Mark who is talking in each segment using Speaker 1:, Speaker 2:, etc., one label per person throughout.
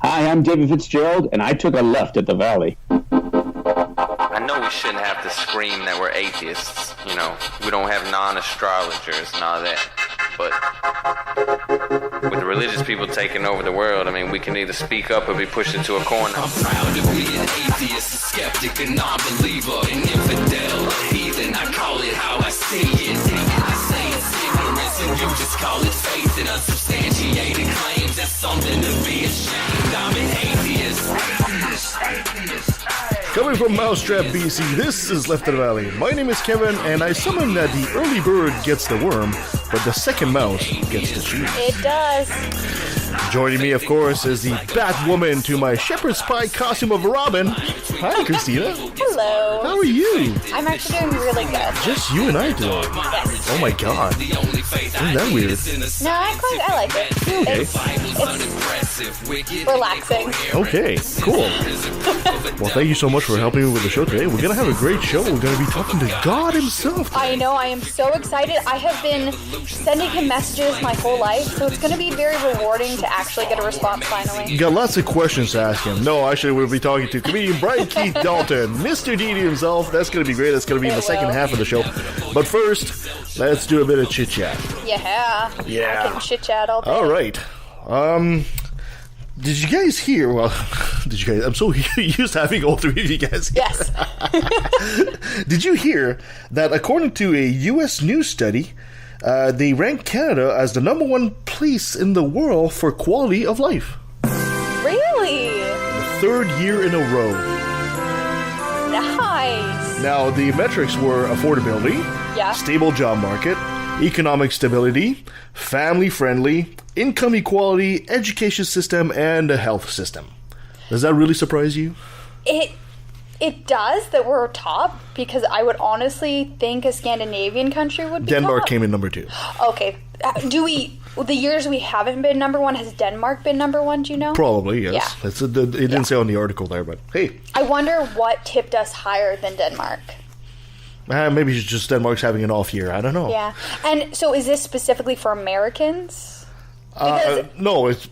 Speaker 1: Hi, I'm David Fitzgerald, and I took a left at the Valley.
Speaker 2: I know we shouldn't have to scream that we're atheists. You know, we don't have non-astrologers and all that. But with the religious people taking over the world, I mean, we can either speak up or be pushed into a corner.
Speaker 3: I'm proud to be an atheist, a skeptic, a non-believer, an infidel, a heathen. I call it how I see it. I say it's ignorance and you just call it faith in unsubstantiated claims. That's something to be ashamed. I'm an atheist.
Speaker 4: Coming from Mousetrap, BC, this is Left of the Valley. My name is Kevin, and I summon that the early bird gets the worm, but the second mouse gets the cheese.
Speaker 5: It does.
Speaker 4: Joining me, of course, is the Batwoman to my shepherd's pie costume of Robin. Hi, Christina.
Speaker 5: Hello.
Speaker 4: How are you?
Speaker 5: I'm actually doing really good.
Speaker 4: Just you and I today.
Speaker 5: Yes.
Speaker 4: Oh my god. Isn't that weird?
Speaker 5: No, I like it.
Speaker 4: Okay.
Speaker 5: It's relaxing.
Speaker 4: Okay, cool. Well, thank you so much for helping me with the show today. We're going to have a great show. We're going to be talking to God himself today.
Speaker 5: I know, I am so excited. I have been sending him messages my whole life, so it's going to be very rewarding to actually get a response finally.
Speaker 4: You got lots of questions to ask him. No, actually, we'll be talking to comedian Brian Keith Dalton, Mr. Deity himself. That's going to be great. That's going to be in the second half of the show. But first, let's do a bit of chit-chat.
Speaker 5: Yeah.
Speaker 4: Yeah.
Speaker 5: I can chit-chat all day.
Speaker 4: All right. Did you guys hear? Well, did you guys? I'm so used to having all three of you guys here.
Speaker 5: Yes.
Speaker 4: Did you hear that according to a U.S. news study, they ranked Canada as the #1 place in the world for quality of life?
Speaker 5: Really?
Speaker 4: The third year in a row.
Speaker 5: Nice.
Speaker 4: Now, the metrics were affordability, stable job market, economic stability, family-friendly, income equality, education system, and a health system. Does that really surprise you?
Speaker 5: It does that we're top, because I would honestly think a Scandinavian country would be
Speaker 4: Denmark
Speaker 5: top.
Speaker 4: came in #2.
Speaker 5: Okay. The years we haven't been #1, has Denmark been #1, do you know?
Speaker 4: Probably, yes.
Speaker 5: Yeah.
Speaker 4: It didn't say on the article there, but hey.
Speaker 5: I wonder what tipped us higher than Denmark.
Speaker 4: Maybe it's just Denmark's having an off year. I don't know.
Speaker 5: Yeah. And so is this specifically for Americans?
Speaker 4: No, it's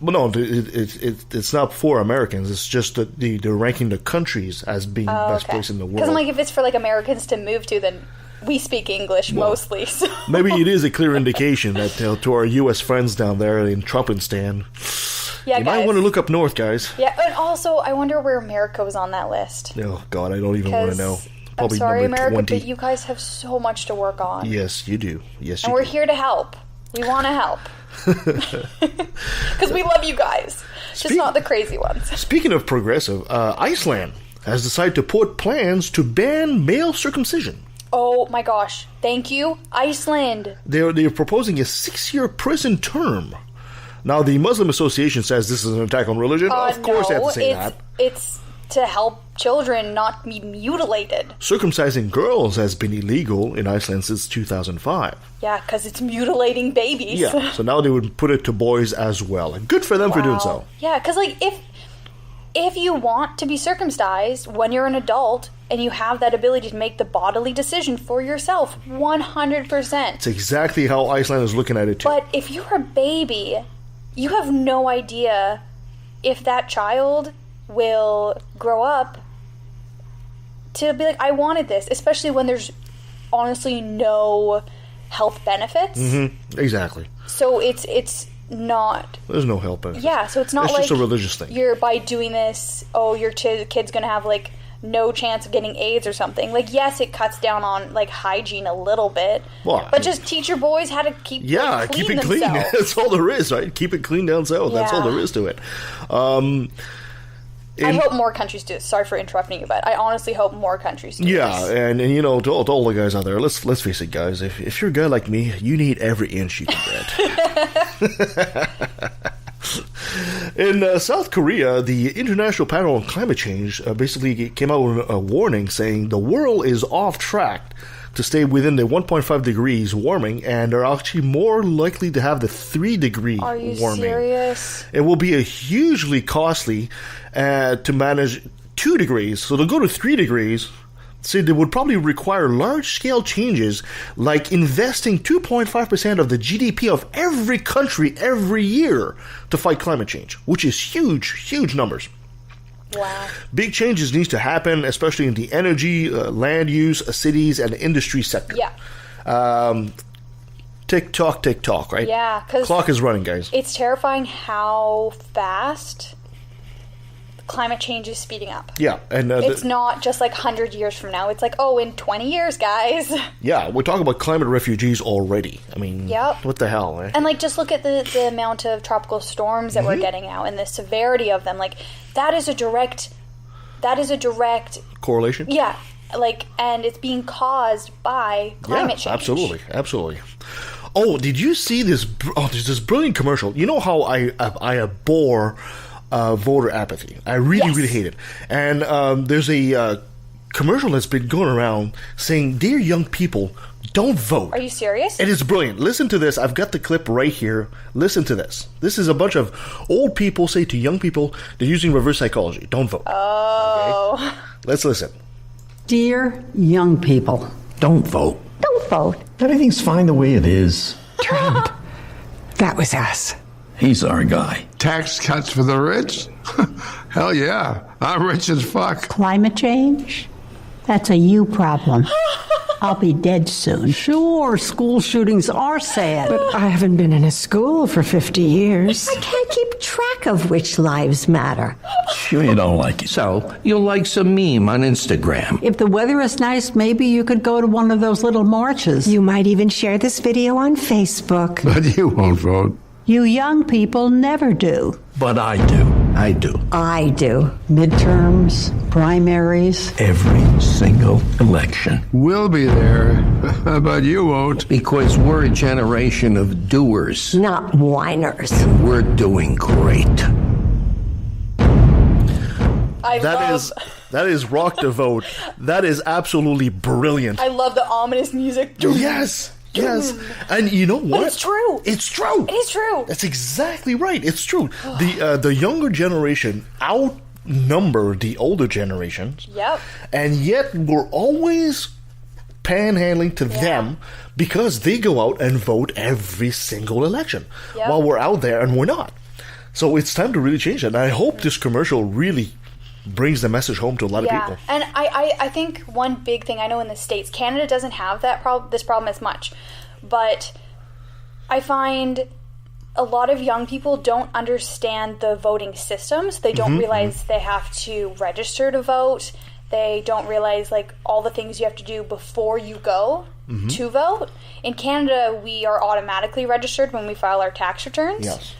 Speaker 4: not for Americans. It's just that they're ranking the countries as being the best place in the world.
Speaker 5: Because I'm like, if it's for like Americans to move to, then we speak English mostly. So.
Speaker 4: Maybe it is a clear indication that to our U.S. friends down there in Trumpistan, you might want to look up north, guys.
Speaker 5: Yeah, and also I wonder where America was on that list.
Speaker 4: Oh God, I don't even want to know. Probably
Speaker 5: I'm sorry,
Speaker 4: number
Speaker 5: America,
Speaker 4: 20.
Speaker 5: but you guys have so much to work on.
Speaker 4: Yes, you do. Yes, you do.
Speaker 5: And we're here to help. We want to help. Because we love you guys. Just not the crazy ones.
Speaker 4: Speaking of progressive, Iceland has decided to put plans to ban male circumcision.
Speaker 5: Oh my gosh. Thank you, Iceland.
Speaker 4: They're proposing a 6-year prison term. Now, the Muslim Association says this is an attack on religion. Of course they have to say that.
Speaker 5: It's to help children not be mutilated.
Speaker 4: Circumcising girls has been illegal in Iceland since 2005.
Speaker 5: Yeah, because it's mutilating babies.
Speaker 4: Yeah, so now they would put it to boys as well. And good for them for doing so.
Speaker 5: Yeah, because like if you want to be circumcised when you're an adult and you have that ability to make the bodily decision for yourself, 100%.
Speaker 4: It's exactly how Iceland is looking at it too.
Speaker 5: But if you're a baby, you have no idea if that child will grow up to be like, I wanted this, especially when there's honestly no health benefits.
Speaker 4: Mm-hmm. Exactly.
Speaker 5: So it's not...
Speaker 4: There's no health benefits.
Speaker 5: Yeah, so it's not like...
Speaker 4: It's just a religious thing.
Speaker 5: You're, by doing this, your kid's going to have, like, no chance of getting AIDS or something. Like, yes, it cuts down on, like, hygiene a little bit. Well, but just teach your boys how to keep
Speaker 4: keep it clean. That's all there is, right? Keep it clean down south. Yeah. That's all there is to it.
Speaker 5: I hope more countries do it. Sorry for interrupting you, but I honestly hope more countries do this.
Speaker 4: Yeah, and you know, to all the guys out there, let's face it, guys. If you're a guy like me, you need every inch you can get. In South Korea, the International Panel on Climate Change basically came out with a warning saying the world is off track to stay within the 1.5 degrees warming, and are actually more likely to have the 3-degree warming.
Speaker 5: Are you serious?
Speaker 4: It will be a hugely costly to manage 2 degrees. So they'll go to 3 degrees, say they would probably require large-scale changes like investing 2.5% of the GDP of every country every year to fight climate change, which is huge numbers.
Speaker 5: Wow.
Speaker 4: Big changes need to happen, especially in the energy, land use, cities, and industry sector.
Speaker 5: Yeah.
Speaker 4: Tick-tock, right?
Speaker 5: Yeah, because
Speaker 4: clock is running, guys.
Speaker 5: It's terrifying how fast climate change is speeding up.
Speaker 4: Yeah, and
Speaker 5: it's not just like 100 years from now. It's like, oh, in 20 years, guys.
Speaker 4: Yeah, we're talking about climate refugees already. I mean, what the hell, eh?
Speaker 5: And like, just look at the amount of tropical storms that we're getting now and the severity of them. Like, that is a direct
Speaker 4: correlation.
Speaker 5: Yeah, like, and it's being caused by climate change.
Speaker 4: Absolutely. Oh, did you see this? Oh, there's this brilliant commercial. You know how I abhor voter apathy. I really hate it. And there's a commercial that's been going around saying, "Dear young people, don't vote."
Speaker 5: Are you serious?
Speaker 4: It is brilliant. Listen to this. I've got the clip right here. Listen to this. This is a bunch of old people say to young people, they're using reverse psychology. Don't vote.
Speaker 5: Oh.
Speaker 4: Okay? Let's listen.
Speaker 6: Dear young people,
Speaker 7: don't vote.
Speaker 6: Don't vote.
Speaker 7: Everything's fine the way it is.
Speaker 6: Trump. That was us.
Speaker 7: He's our guy.
Speaker 8: Tax cuts for the rich? Hell yeah. I'm rich as fuck.
Speaker 6: Climate change? That's a you problem. I'll be dead soon. Sure, school shootings are sad.
Speaker 9: But I haven't been in a school for 50 years.
Speaker 10: I can't keep track of which lives matter.
Speaker 7: Sure you don't like it. So, you'll like some meme on Instagram.
Speaker 6: If the weather is nice, maybe you could go to one of those little marches.
Speaker 9: You might even share this video on Facebook.
Speaker 8: But you won't vote.
Speaker 6: You young people never do.
Speaker 7: But I do. I do.
Speaker 10: I do.
Speaker 6: Midterms, primaries.
Speaker 7: Every single election.
Speaker 8: We'll be there, but you won't.
Speaker 7: Because we're a generation of doers.
Speaker 10: Not whiners.
Speaker 7: And we're doing great.
Speaker 4: That is rock the vote. That is absolutely brilliant.
Speaker 5: I love the ominous music.
Speaker 4: Yes. And you know what?
Speaker 5: But it's true.
Speaker 4: It's true.
Speaker 5: It is true.
Speaker 4: That's exactly right. It's true. The younger generation outnumber the older generations.
Speaker 5: Yep.
Speaker 4: And yet we're always panhandling to them because they go out and vote every single election while we're out there and we're not. So it's time to really change it. And I hope this commercial really brings the message home to a lot of people.
Speaker 5: And I think one big thing, I know in the States, Canada doesn't have this problem as much, but I find a lot of young people don't understand the voting systems. They don't realize they have to register to vote. They don't realize like all the things you have to do before you go to vote. In Canada, we are automatically registered when we file our tax returns.
Speaker 4: Yes.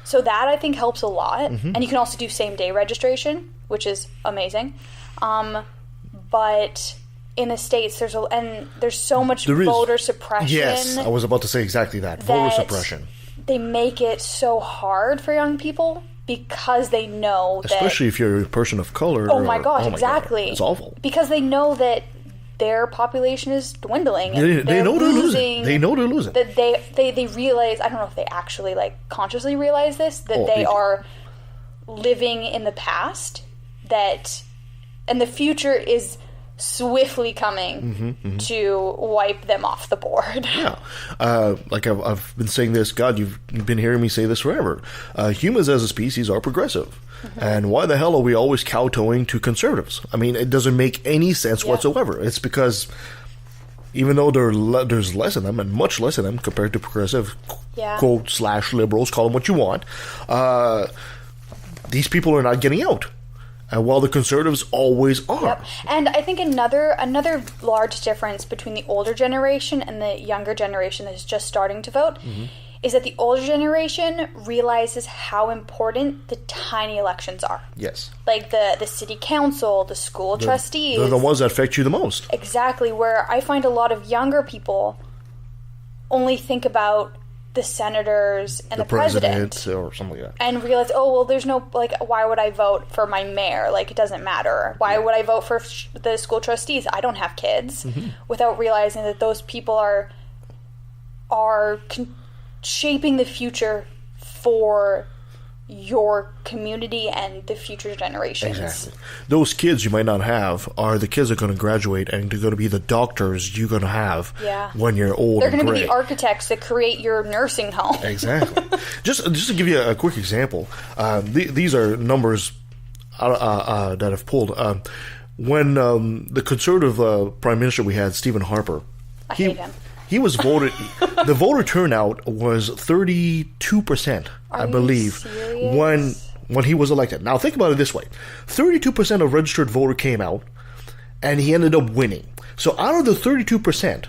Speaker 5: So that I think helps a lot. And you can also do same day registration, which is amazing. But in the States, there's so much voter suppression.
Speaker 4: Yes, I was about to say exactly that. Voter suppression.
Speaker 5: They make it so hard for young people because they know that...
Speaker 4: Especially if you're a person of color.
Speaker 5: Oh my gosh, exactly.
Speaker 4: God, it's awful.
Speaker 5: Because they know that their population is dwindling. And
Speaker 4: they know they're losing. They know they're losing.
Speaker 5: That they realize, I don't know if they actually like consciously realize this, that they are living in the past, and the future is swiftly coming to wipe them off the board.
Speaker 4: Yeah. Like I've been saying this, God, you've been hearing me say this forever. Humans as a species are progressive. And why the hell are we always kowtowing to conservatives? I mean, it doesn't make any sense whatsoever. It's because even though there's less of them, and much less of them compared to progressive, quote, / liberals, call them what you want, these people are not getting out. While the conservatives always are.
Speaker 5: Yep. And I think another large difference between the older generation and the younger generation that is just starting to vote is that the older generation realizes how important the tiny elections are.
Speaker 4: Yes.
Speaker 5: Like the city council, the school trustees.
Speaker 4: They're the ones that affect you the most.
Speaker 5: Exactly, where I find a lot of younger people only think about the senators and the president
Speaker 4: or something like that,
Speaker 5: and realize, oh well, there's no like, why would I vote for my mayor? Like, it doesn't matter. Why would I vote for the school trustees? I don't have kids. Without realizing that those people are shaping the future for your community and the future generations.
Speaker 4: Exactly. Those kids you might not have are the kids that are going to graduate and they're going to be the doctors you're going to have when you're old.
Speaker 5: They're going
Speaker 4: to
Speaker 5: be the architects that create your nursing home.
Speaker 4: Exactly. just to give you a quick example, these are numbers that I've pulled. When the conservative prime minister we had, Stephen Harper,
Speaker 5: I hate him.
Speaker 4: He was voted. The voter turnout was 32%, I believe, when he was elected. Now think about it this way: 32% of registered voter came out, and he ended up winning. So out of the 32%,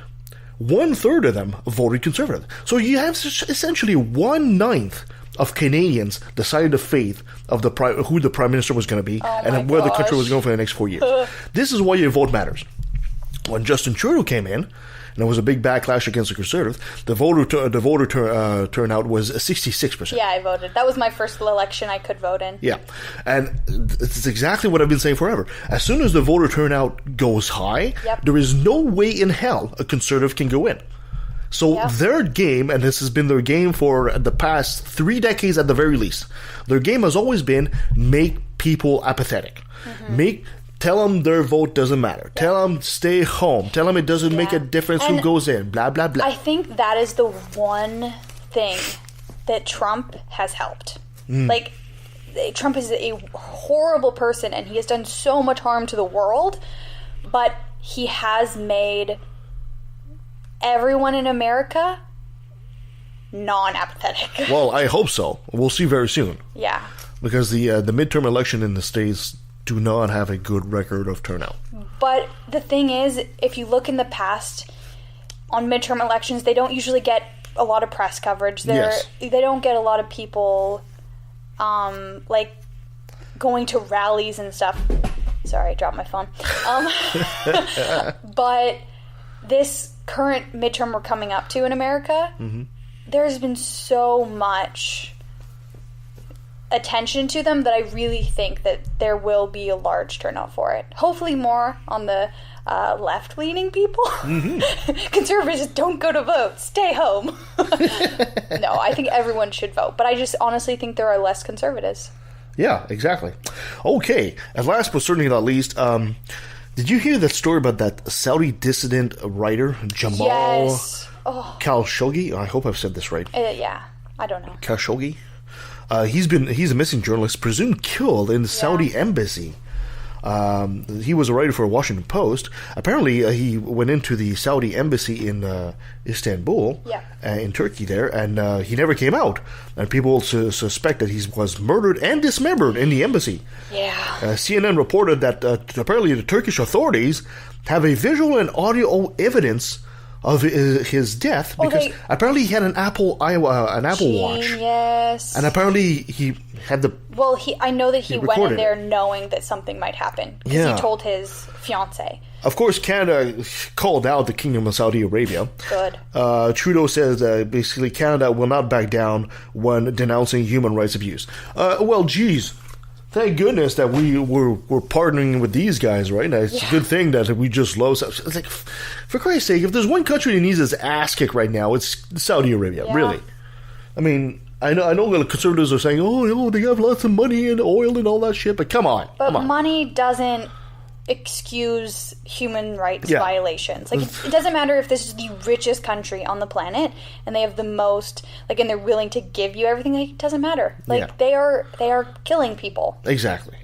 Speaker 4: 1/3 of them voted Conservative. So you have essentially 1/9 of Canadians decided the fate of who the prime minister was going to be and where the country was going for the next 4 years. This is why your vote matters. When Justin Trudeau came in, and there was a big backlash against the Conservative, the voter turnout was 66%.
Speaker 5: Yeah, I voted. That was my first election I could vote in.
Speaker 4: Yeah, and it's exactly what I've been saying forever. As soon as the voter turnout goes high, there is no way in hell a Conservative can go in. So their game, and this has been their game for the past 3 decades at the very least, their game has always been make people apathetic. Tell them their vote doesn't matter. Tell them stay home. Tell them it doesn't make a difference who goes in. Blah, blah, blah.
Speaker 5: I think that is the one thing that Trump has helped. Like, Trump is a horrible person, and he has done so much harm to the world, but he has made everyone in America non-apathetic.
Speaker 4: Well, I hope so. We'll see very soon.
Speaker 5: Yeah.
Speaker 4: Because the midterm election in the States do not have a good record of turnout.
Speaker 5: But the thing is, if you look in the past on midterm elections, they don't usually get a lot of press coverage. They don't get a lot of people like going to rallies and stuff. Sorry, I dropped my phone. But this current midterm we're coming up to in America, there's been so much attention to them that I really think that there will be a large turnout for it. Hopefully more on the left-leaning people. Conservatives, don't go to vote. Stay home. No, I think everyone should vote. But I just honestly think there are less conservatives.
Speaker 4: Yeah, exactly. Okay, at last but certainly not least, did you hear that story about that Saudi dissident writer, Jamal Khashoggi? I hope I've said this right.
Speaker 5: Yeah, I don't know.
Speaker 4: Khashoggi? He's a missing journalist, presumed killed in the Saudi embassy. He was a writer for Washington Post. Apparently, he went into the Saudi embassy in Istanbul, in Turkey there, and he never came out. And people suspect that he was murdered and dismembered in the embassy.
Speaker 5: Yeah.
Speaker 4: CNN reported that apparently the Turkish authorities have a visual and audio evidence of his death because apparently he had an Apple Watch.
Speaker 5: Yes.
Speaker 4: And apparently he had the.
Speaker 5: Well, I know that he went in there knowing that something might happen because he told his fiance.
Speaker 4: Of course, Canada called out the Kingdom of Saudi Arabia.
Speaker 5: Good.
Speaker 4: Trudeau says basically Canada will not back down when denouncing human rights abuse. Well, geez. Thank goodness that we're partnering with these guys, right? Now, it's a good thing that we just love. It's like, for Christ's sake, if there's one country that needs its ass kicked right now, it's Saudi Arabia. Really. I mean, I know the conservatives are saying, oh, they have lots of money and oil and all that shit, but come on.
Speaker 5: But money doesn't excuse human rights violations. Like, it doesn't matter if this is the richest country on the planet and they have the most, like, and they're willing to give you everything. Like, it doesn't matter. Like, they are killing people. Exactly.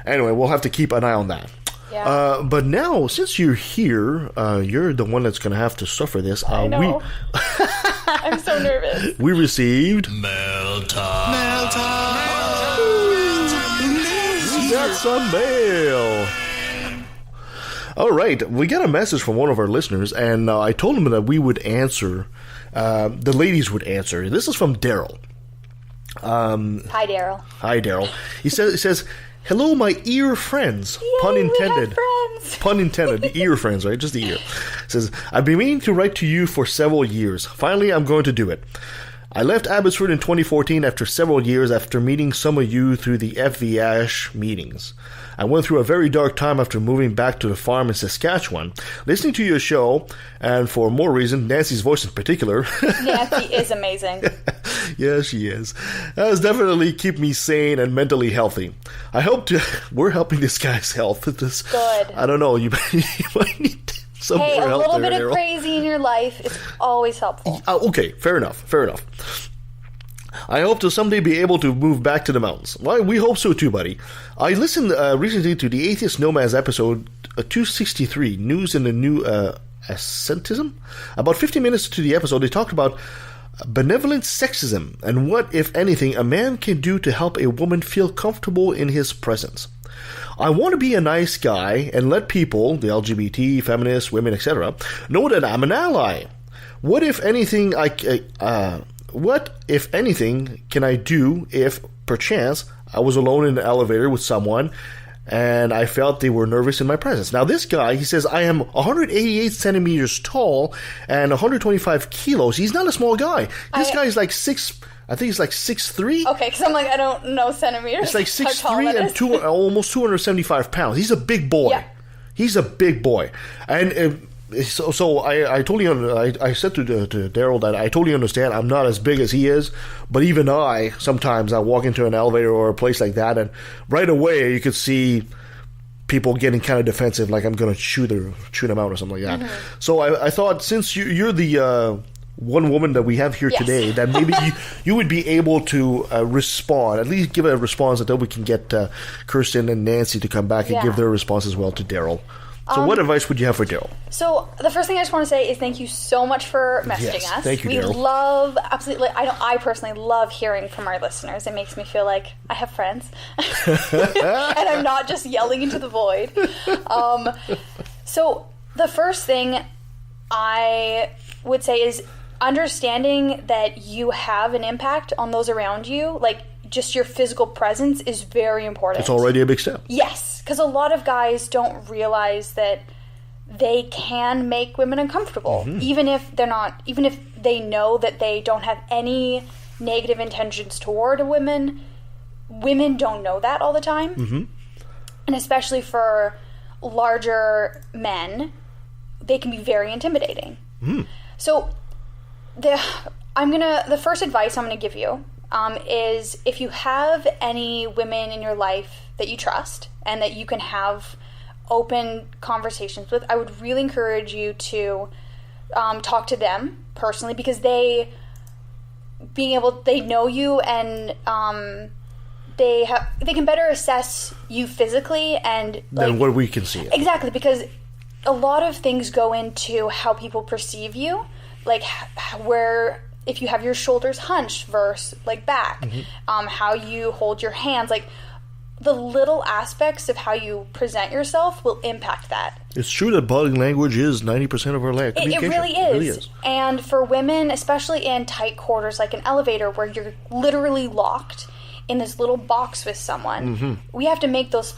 Speaker 4: Anyway, we'll have to keep an eye on that.
Speaker 5: Yeah.
Speaker 4: But now, since you're here, you're the one that's going to have to suffer this.
Speaker 5: I know. I'm so nervous.
Speaker 4: We received
Speaker 3: Mail time.
Speaker 4: That's some mail. All right, we got a message from one of our listeners, and I told him that we would answer. The ladies would answer. This is from Daryl.
Speaker 5: Hi, Daryl.
Speaker 4: He says, "Hello, my ear friends."
Speaker 5: Yay,
Speaker 4: pun intended.
Speaker 5: We have friends.
Speaker 4: Pun intended. The ear friends, right? Just the ear. Says, "I've been meaning to write to you for several years. Finally, I'm going to do it. I left Abbotsford in 2014 after several years after meeting some of you through the FVAsh meetings. I went through a very dark time after moving back to the farm in Saskatchewan. Listening to your show, and for more reason, Nancy's voice in particular.
Speaker 5: Nancy is amazing.
Speaker 4: Yeah, she is. Has definitely kept me sane and mentally healthy. I hope we're helping this guy's health.
Speaker 5: Good.
Speaker 4: I don't know. You might need some more help there,
Speaker 5: a little bit
Speaker 4: Daryl.
Speaker 5: of crazy in your life is always helpful.
Speaker 4: Okay, fair enough. I hope to someday be able to move back to the mountains. Well, we hope so too, buddy. I listened recently to the Atheist Nomads episode 263, News in the New Ascetism. About 50 minutes to the episode, they talked about benevolent sexism and what, if anything, a man can do to help a woman feel comfortable in his presence. I want to be a nice guy and let people, the LGBT, feminists, women, etc., know that I'm an ally. What, if anything, can I do if, perchance, I was alone in an elevator with someone and I felt they were nervous in my presence? Now, this guy, he says, I am 188 centimeters tall and 125 kilos. He's not a small guy. This guy is like 6'3".
Speaker 5: Okay, because I'm like, I don't know centimeters.
Speaker 4: It's like 6'3" and almost 275 pounds. He's a big boy.
Speaker 5: Yeah.
Speaker 4: He's a big boy. And so I totally I said to Daryl that I totally understand I'm not as big as he is, but even sometimes I walk into an elevator or a place like that, and right away you could see people getting kind of defensive, like I'm going to chew them out or something like that. Mm-hmm. So I thought, since you're the one woman that we have here today, that maybe you would be able to respond, at least give a response, that we can get Kirsten and Nancy to come back and give their response as well to Daryl. So what advice would you have for Daryl?
Speaker 5: So the first thing I just want to say is thank you so much for messaging us.
Speaker 4: Thank you, Daryl.
Speaker 5: We love, absolutely, I personally love hearing from our listeners. It makes me feel like I have friends. And I'm not just yelling into the void. So the first thing I would say is understanding that you have an impact on those around you, like just your physical presence, is very important.
Speaker 4: It's already a big step.
Speaker 5: Yes, because a lot of guys don't realize that they can make women uncomfortable, even if they know that they don't have any negative intentions toward a woman. Women don't know that all the time, and especially for larger men, they can be very intimidating. So the first advice I'm gonna give you is, if you have any women in your life that you trust and that you can have open conversations with, I would really encourage you to talk to them personally, because they know you, and they can better assess you physically and
Speaker 4: than what we can see.
Speaker 5: Exactly, because a lot of things go into how people perceive you, like where, if you have your shoulders hunched versus like back, how you hold your hands, like the little aspects of how you present yourself will impact that.
Speaker 4: It's true that body language is 90% of our life.
Speaker 5: It really is. And for women, especially in tight quarters like an elevator where you're literally locked in this little box with someone, we have to make those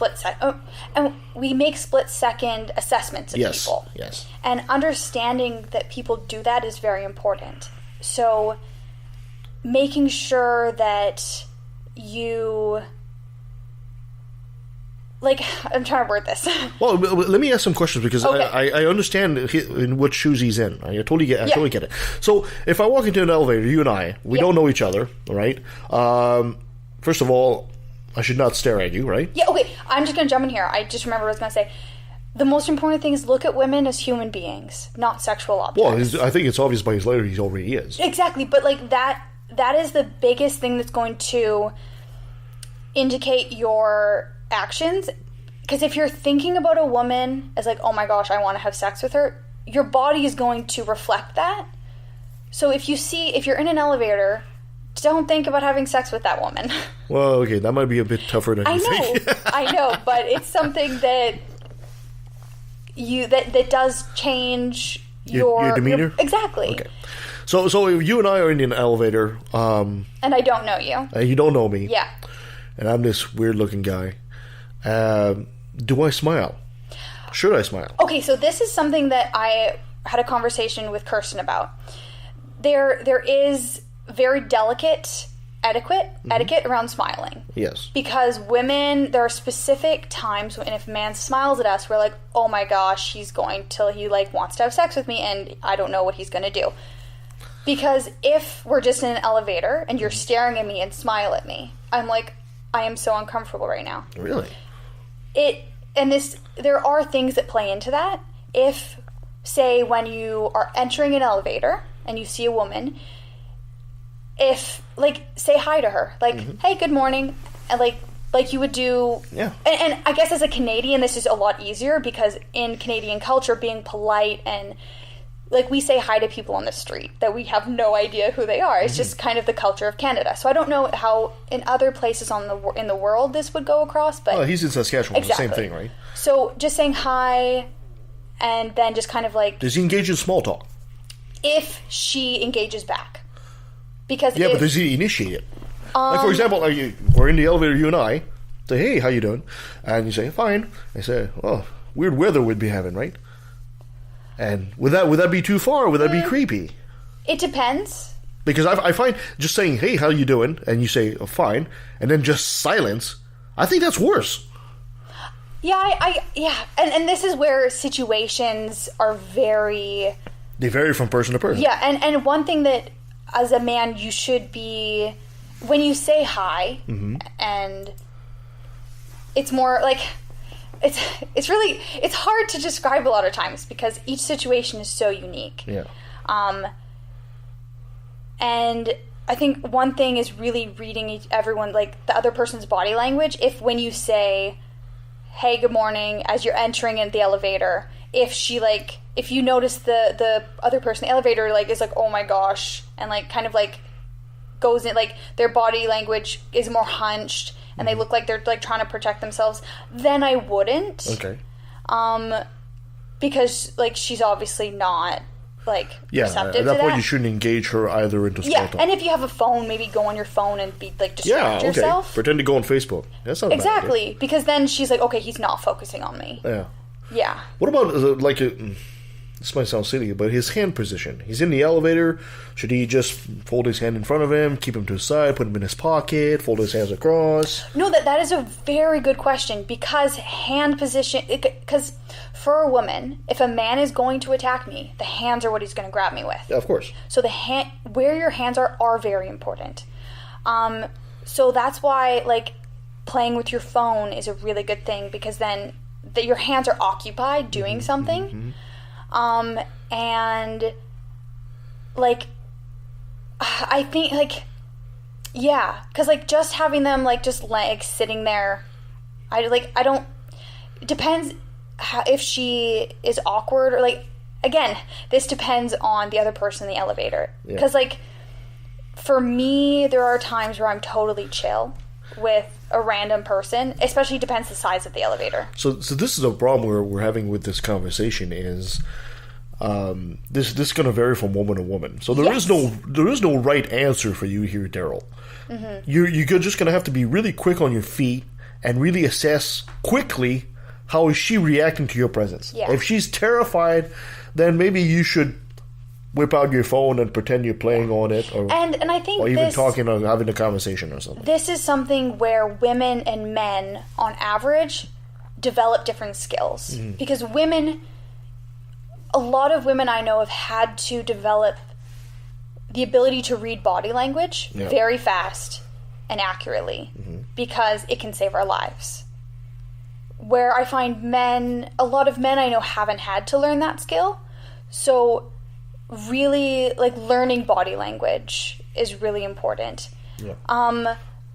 Speaker 5: and we make split-second assessments of people.
Speaker 4: Yes.
Speaker 5: And understanding that people do that is very important. So making sure that you, like, I'm trying to word this.
Speaker 4: Well, let me ask some questions, because I understand in what shoes he's in. I totally get it. So if I walk into an elevator, you and we don't know each other, right? First of all, I should not stare at you, right?
Speaker 5: Yeah, okay. I'm just going to jump in here. I just remember what I was going to say. The most important thing is look at women as human beings, not sexual objects.
Speaker 4: Well, I think it's obvious by his letter he already is.
Speaker 5: Exactly, but like that is the biggest thing that's going to indicate your actions. Because if you're thinking about a woman as like, oh my gosh, I want to have sex with her, your body is going to reflect that. So if you're in an elevator, don't think about having sex with that woman.
Speaker 4: Well, okay, that might be a bit tougher than you think.
Speaker 5: I know, but it's something that that does change your
Speaker 4: demeanor.
Speaker 5: Exactly.
Speaker 4: Okay. So if you and I are in an elevator,
Speaker 5: and I don't know you,
Speaker 4: you don't know me,
Speaker 5: yeah,
Speaker 4: and I'm this weird-looking guy, do I smile? Should I smile?
Speaker 5: Okay, so this is something that I had a conversation with Kirsten about. There is very delicate etiquette around smiling.
Speaker 4: Yes.
Speaker 5: Because women, there are specific times when if a man smiles at us, we're like, oh my gosh, he like wants to have sex with me and I don't know what he's going to do. Because if we're just in an elevator and you're staring at me and smile at me, I'm like, I am so uncomfortable right now.
Speaker 4: Really?
Speaker 5: There are things that play into that. If, say, when you are entering an elevator and you see a woman, if, like, say hi to her. Like, hey, good morning. And, like you would do...
Speaker 4: Yeah.
Speaker 5: And I guess as a Canadian, this is a lot easier because in Canadian culture, being polite and... Like, we say hi to people on the street that we have no idea who they are. It's just kind of the culture of Canada. So I don't know how in other places in the world this would go across, but...
Speaker 4: Oh, he's in Saskatchewan.
Speaker 5: Exactly.
Speaker 4: The same thing, right?
Speaker 5: So just saying hi and then just kind of like...
Speaker 4: Does he engage in small talk?
Speaker 5: If she engages back. Because
Speaker 4: but does he initiate it? Like, for example, we're in the elevator, you and I, say, hey, how you doing? And you say, fine. I say, well, weird weather we'd be having, right? And would that be too far, or would that be creepy?
Speaker 5: It depends.
Speaker 4: Because I find just saying, hey, how you doing? And you say, oh, fine. And then just silence. I think that's worse.
Speaker 5: Yeah, And this is where situations are very...
Speaker 4: They vary from person to person.
Speaker 5: Yeah, and one thing that, as a man, you should be... When you say hi, and it's more like... It's hard to describe a lot of times because each situation is so unique.
Speaker 4: Yeah.
Speaker 5: And I think one thing is really reading everyone, like the other person's body language. If when you say, hey, good morning, as you're entering in the elevator, if you notice the other person in the elevator, like, is like, oh my gosh, and like kind of like goes in, like their body language is more hunched, and they look like they're like trying to protect themselves, then I wouldn't.
Speaker 4: Okay.
Speaker 5: Because like she's obviously not like receptive
Speaker 4: at that
Speaker 5: to
Speaker 4: point
Speaker 5: that.
Speaker 4: you shouldn't engage her either into small talk.
Speaker 5: And if you have a phone, maybe go on your phone and be like distract yourself.
Speaker 4: Pretend to go on Facebook. That's not
Speaker 5: exactly, because then she's like, okay, he's not focusing on me. Yeah.
Speaker 4: What about this might sound silly, but his hand position. He's in the elevator. Should he just fold his hand in front of him, keep him to his side, put him in his pocket, fold his hands across?
Speaker 5: No, that is a very good question, because hand position... Because for a woman, if a man is going to attack me, the hands are what he's going to grab me with.
Speaker 4: Yeah, of course.
Speaker 5: So where your hands are very important. So that's why, like, playing with your phone is a really good thing, because then your hands are occupied doing something. And like, I think like, yeah, cause like just having them like, just like sitting there, it depends if she is awkward or like, again, this depends on the other person in the elevator.
Speaker 4: Yeah.
Speaker 5: Cause like, for me, there are times where I'm totally chill with a random person, especially depends the size of the elevator.
Speaker 4: So this is a problem we're having with this conversation is this is going to vary from woman to woman. So there is no right answer for you here, Daryl. You're just going to have to be really quick on your feet and really assess quickly how is she reacting to your presence.
Speaker 5: Yeah.
Speaker 4: If she's terrified, then maybe you should whip out your phone and pretend you're playing on it, or
Speaker 5: and I think,
Speaker 4: or even talking or having a conversation or something.
Speaker 5: This is something where women and men, on average, develop different skills. Because a lot of women I know have had to develop the ability to read body language very fast and accurately, because it can save our lives. Where I find a lot of men I know haven't had to learn that skill. So really, like, learning body language is really important.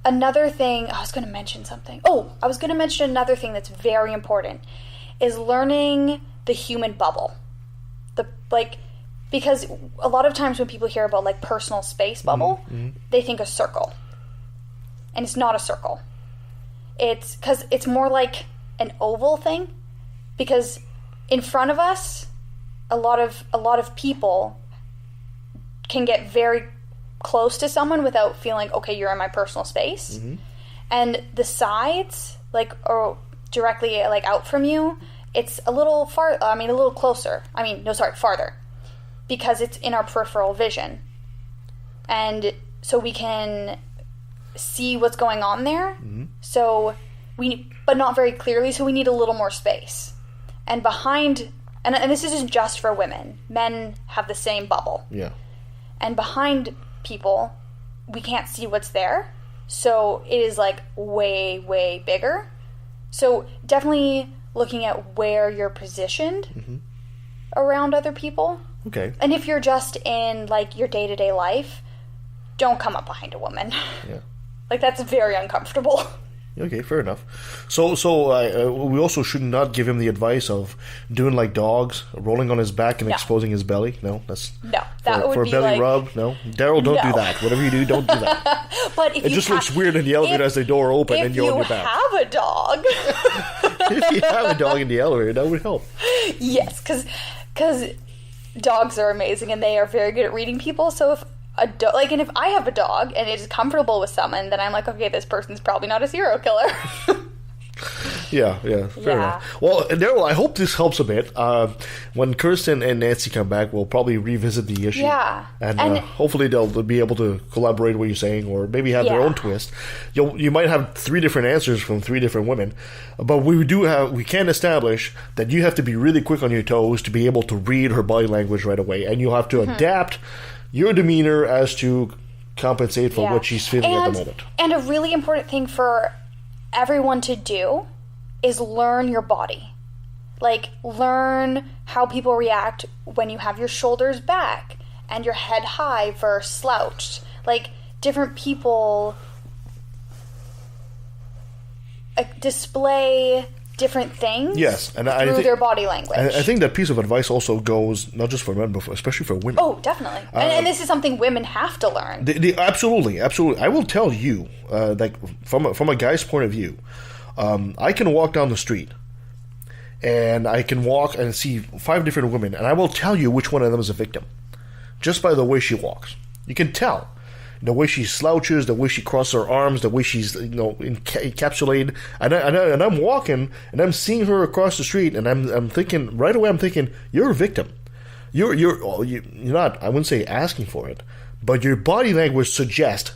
Speaker 5: Another thing, I was going to mention something. I was going to mention another thing that's very important is learning the human bubble. Because a lot of times when people hear about like personal space bubble, they think a circle. And it's not a circle. It's because it's more like an oval thing, because in front of us, a lot of people can get very close to someone without feeling, okay, you're in my personal space. And the sides, like, or directly like out from you, it's a little closer. farther, because it's in our peripheral vision. And so we can see what's going on there.
Speaker 4: Mm-hmm.
Speaker 5: But not very clearly, so we need a little more space. And behind, and this isn't just for women. Men have the same bubble.
Speaker 4: Yeah.
Speaker 5: And behind people, we can't see what's there. So it is like way, way bigger. So definitely looking at where you're positioned around other people.
Speaker 4: Okay.
Speaker 5: And if you're just in like your day-to-day life, don't come up behind a woman.
Speaker 4: Yeah.
Speaker 5: Like that's very uncomfortable.
Speaker 4: Okay, fair enough. So we also should not give him the advice of doing like dogs, rolling on his back and exposing his belly. No, that
Speaker 5: would
Speaker 4: for
Speaker 5: be
Speaker 4: a belly
Speaker 5: like,
Speaker 4: rub. No, Daryl, don't do that. Whatever you do, don't do that.
Speaker 5: But if
Speaker 4: it
Speaker 5: you
Speaker 4: just looks weird in the elevator as the door open and you're on your back.
Speaker 5: If you have a dog,
Speaker 4: if you have a dog in the elevator, that would help.
Speaker 5: Yes, because dogs are amazing and they are very good at reading people. So if and if I have a dog and it is comfortable with someone, then I'm like, okay, this person's probably not a serial killer.
Speaker 4: Yeah, fair enough. Well, Daryl, I hope this helps a bit. When Kirsten and Nancy come back, we'll probably revisit the issue.
Speaker 5: Yeah.
Speaker 4: And hopefully they'll be able to collaborate what you're saying or maybe have their own twist. You might have 3 different answers from 3 different women, but we can establish that you have to be really quick on your toes to be able to read her body language right away, and you'll have to adapt your demeanor as to compensate for what she's feeling at the moment.
Speaker 5: And a really important thing for everyone to do is learn your body. Like, learn how people react when you have your shoulders back and your head high versus slouched. Like, different people display different things through their body language.
Speaker 4: I think that piece of advice also goes not just for men, but especially for women.
Speaker 5: Oh, definitely. And this is something women have to learn.
Speaker 4: Absolutely. I will tell you, like from a guy's point of view, I can walk down the street, and I can walk and see 5 different women, and I will tell you which one of them is a victim, just by the way she walks. You can tell. The way she slouches, the way she crosses her arms, the way she's encapsulated, and I'm walking and I'm seeing her across the street, and I'm thinking right away. I'm thinking you're a victim. You're not. I wouldn't say asking for it, but your body language suggests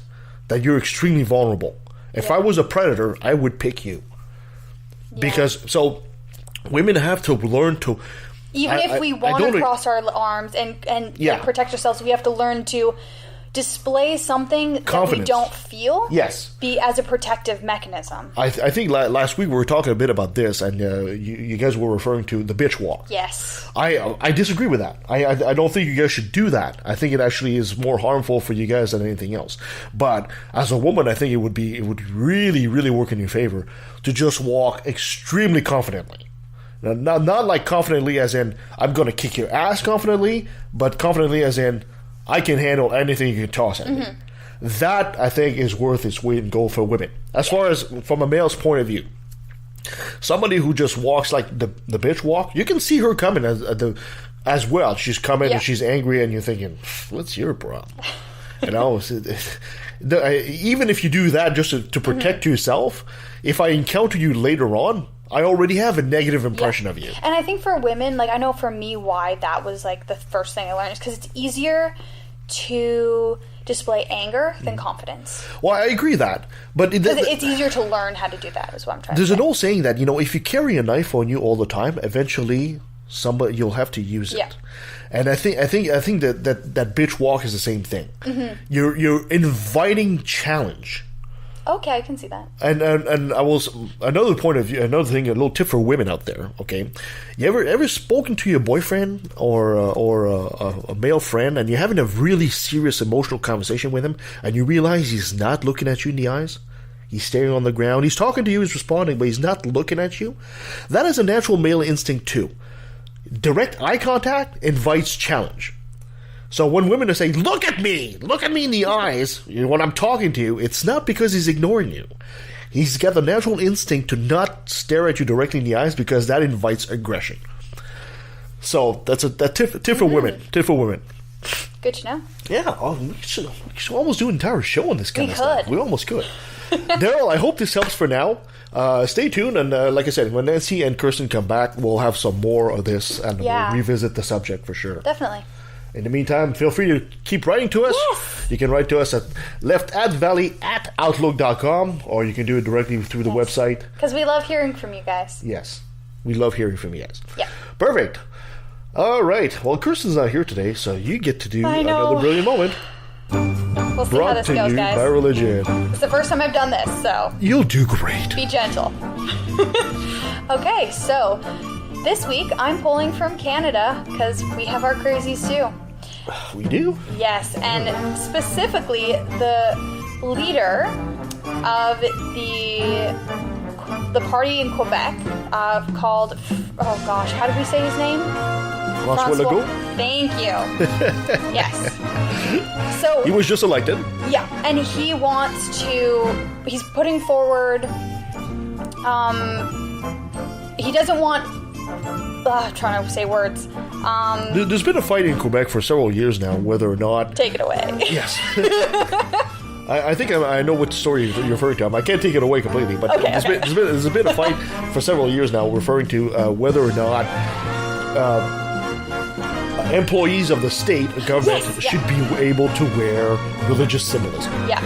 Speaker 4: that you're extremely vulnerable. If I was a predator, I would pick you, because women have to learn to.
Speaker 5: Even if we want to cross our arms and protect ourselves, we have to learn to display something that we don't feel.
Speaker 4: Yes.
Speaker 5: Be as a protective mechanism.
Speaker 4: I think last week we were talking a bit about this, and you guys were referring to the bitch walk.
Speaker 5: Yes.
Speaker 4: I disagree with that. I don't think you guys should do that. I think it actually is more harmful for you guys than anything else. But as a woman, I think it would really, really work in your favor to just walk extremely confidently. Now, not like confidently as in I'm going to kick your ass confidently, but confidently as in I can handle anything you can toss at me. That, I think, is worth its weight in gold for women. As far as from a male's point of view, somebody who just walks like the bitch walk, you can see her coming as well. She's coming and she's angry, and you're thinking, what's your problem? Even if you do that just to protect yourself, if I encounter you later on, I already have a negative impression of you.
Speaker 5: And I think for women, like I know for me why that was like the first thing I learned is because it's easier to display anger than confidence.
Speaker 4: Well, I agree that, but
Speaker 5: it's easier to learn how to do that. Is what I'm trying to say.
Speaker 4: There's an old saying that if you carry a knife on you all the time, eventually you'll have to use it. And I think that bitch walk is the same thing. You're inviting challenge.
Speaker 5: Okay, I can see that.
Speaker 4: And I was another point of view, another thing, a little tip for women out there. Okay, you ever spoken to your boyfriend or a male friend, and you're having a really serious emotional conversation with him, and you realize he's not looking at you in the eyes? He's staring on the ground. He's talking to you. He's responding, but he's not looking at you. That is a natural male instinct too. Direct eye contact invites challenge. So when women are saying, look at me in the eyes, when I'm talking to you, it's not because he's ignoring you. He's got the natural instinct to not stare at you directly in the eyes because that invites aggression. So that's a tip for women. Tip for women.
Speaker 5: Good to know.
Speaker 4: Yeah, we should almost do an entire show on this kind of stuff. We almost could. Daryl, I hope this helps for now. Stay tuned, and like I said, when Nancy and Kirsten come back, we'll have some more of this, and we'll revisit the subject for sure.
Speaker 5: Definitely.
Speaker 4: In the meantime, feel free to keep writing to us.
Speaker 5: Yes.
Speaker 4: You can write to us at leftatvalley@outlook.com, or you can do it directly through the website.
Speaker 5: Because we love hearing from you guys.
Speaker 4: Yes. We love hearing from you guys.
Speaker 5: Yeah.
Speaker 4: Perfect. All right. Well, Kirsten's not here today, so you get to do
Speaker 5: I know.
Speaker 4: another brilliant moment.
Speaker 5: We'll see how
Speaker 4: Brought
Speaker 5: this
Speaker 4: to
Speaker 5: goes,
Speaker 4: you
Speaker 5: guys.
Speaker 4: by religion.
Speaker 5: It's the first time I've done this, so
Speaker 4: You'll do great.
Speaker 5: be gentle. Okay, so this week I'm pulling from Canada because we have our crazies too.
Speaker 4: We do?
Speaker 5: Yes, and specifically the leader of the party in Quebec called, oh gosh, how did we say his name?
Speaker 4: François Legault?
Speaker 5: Thank you. Yes. So
Speaker 4: He was just elected.
Speaker 5: yeah, and he's putting forward, he doesn't want, I'm trying to say words.
Speaker 4: There's been a fight in Quebec for several years now, whether or not...
Speaker 5: Take it away.
Speaker 4: Yes. I think I know what story you're referring to. I can't take it away completely, but
Speaker 5: Okay,
Speaker 4: there's been a fight for several years now referring to whether or not employees of the state, the government, should be able to wear religious symbolism.
Speaker 5: Yeah.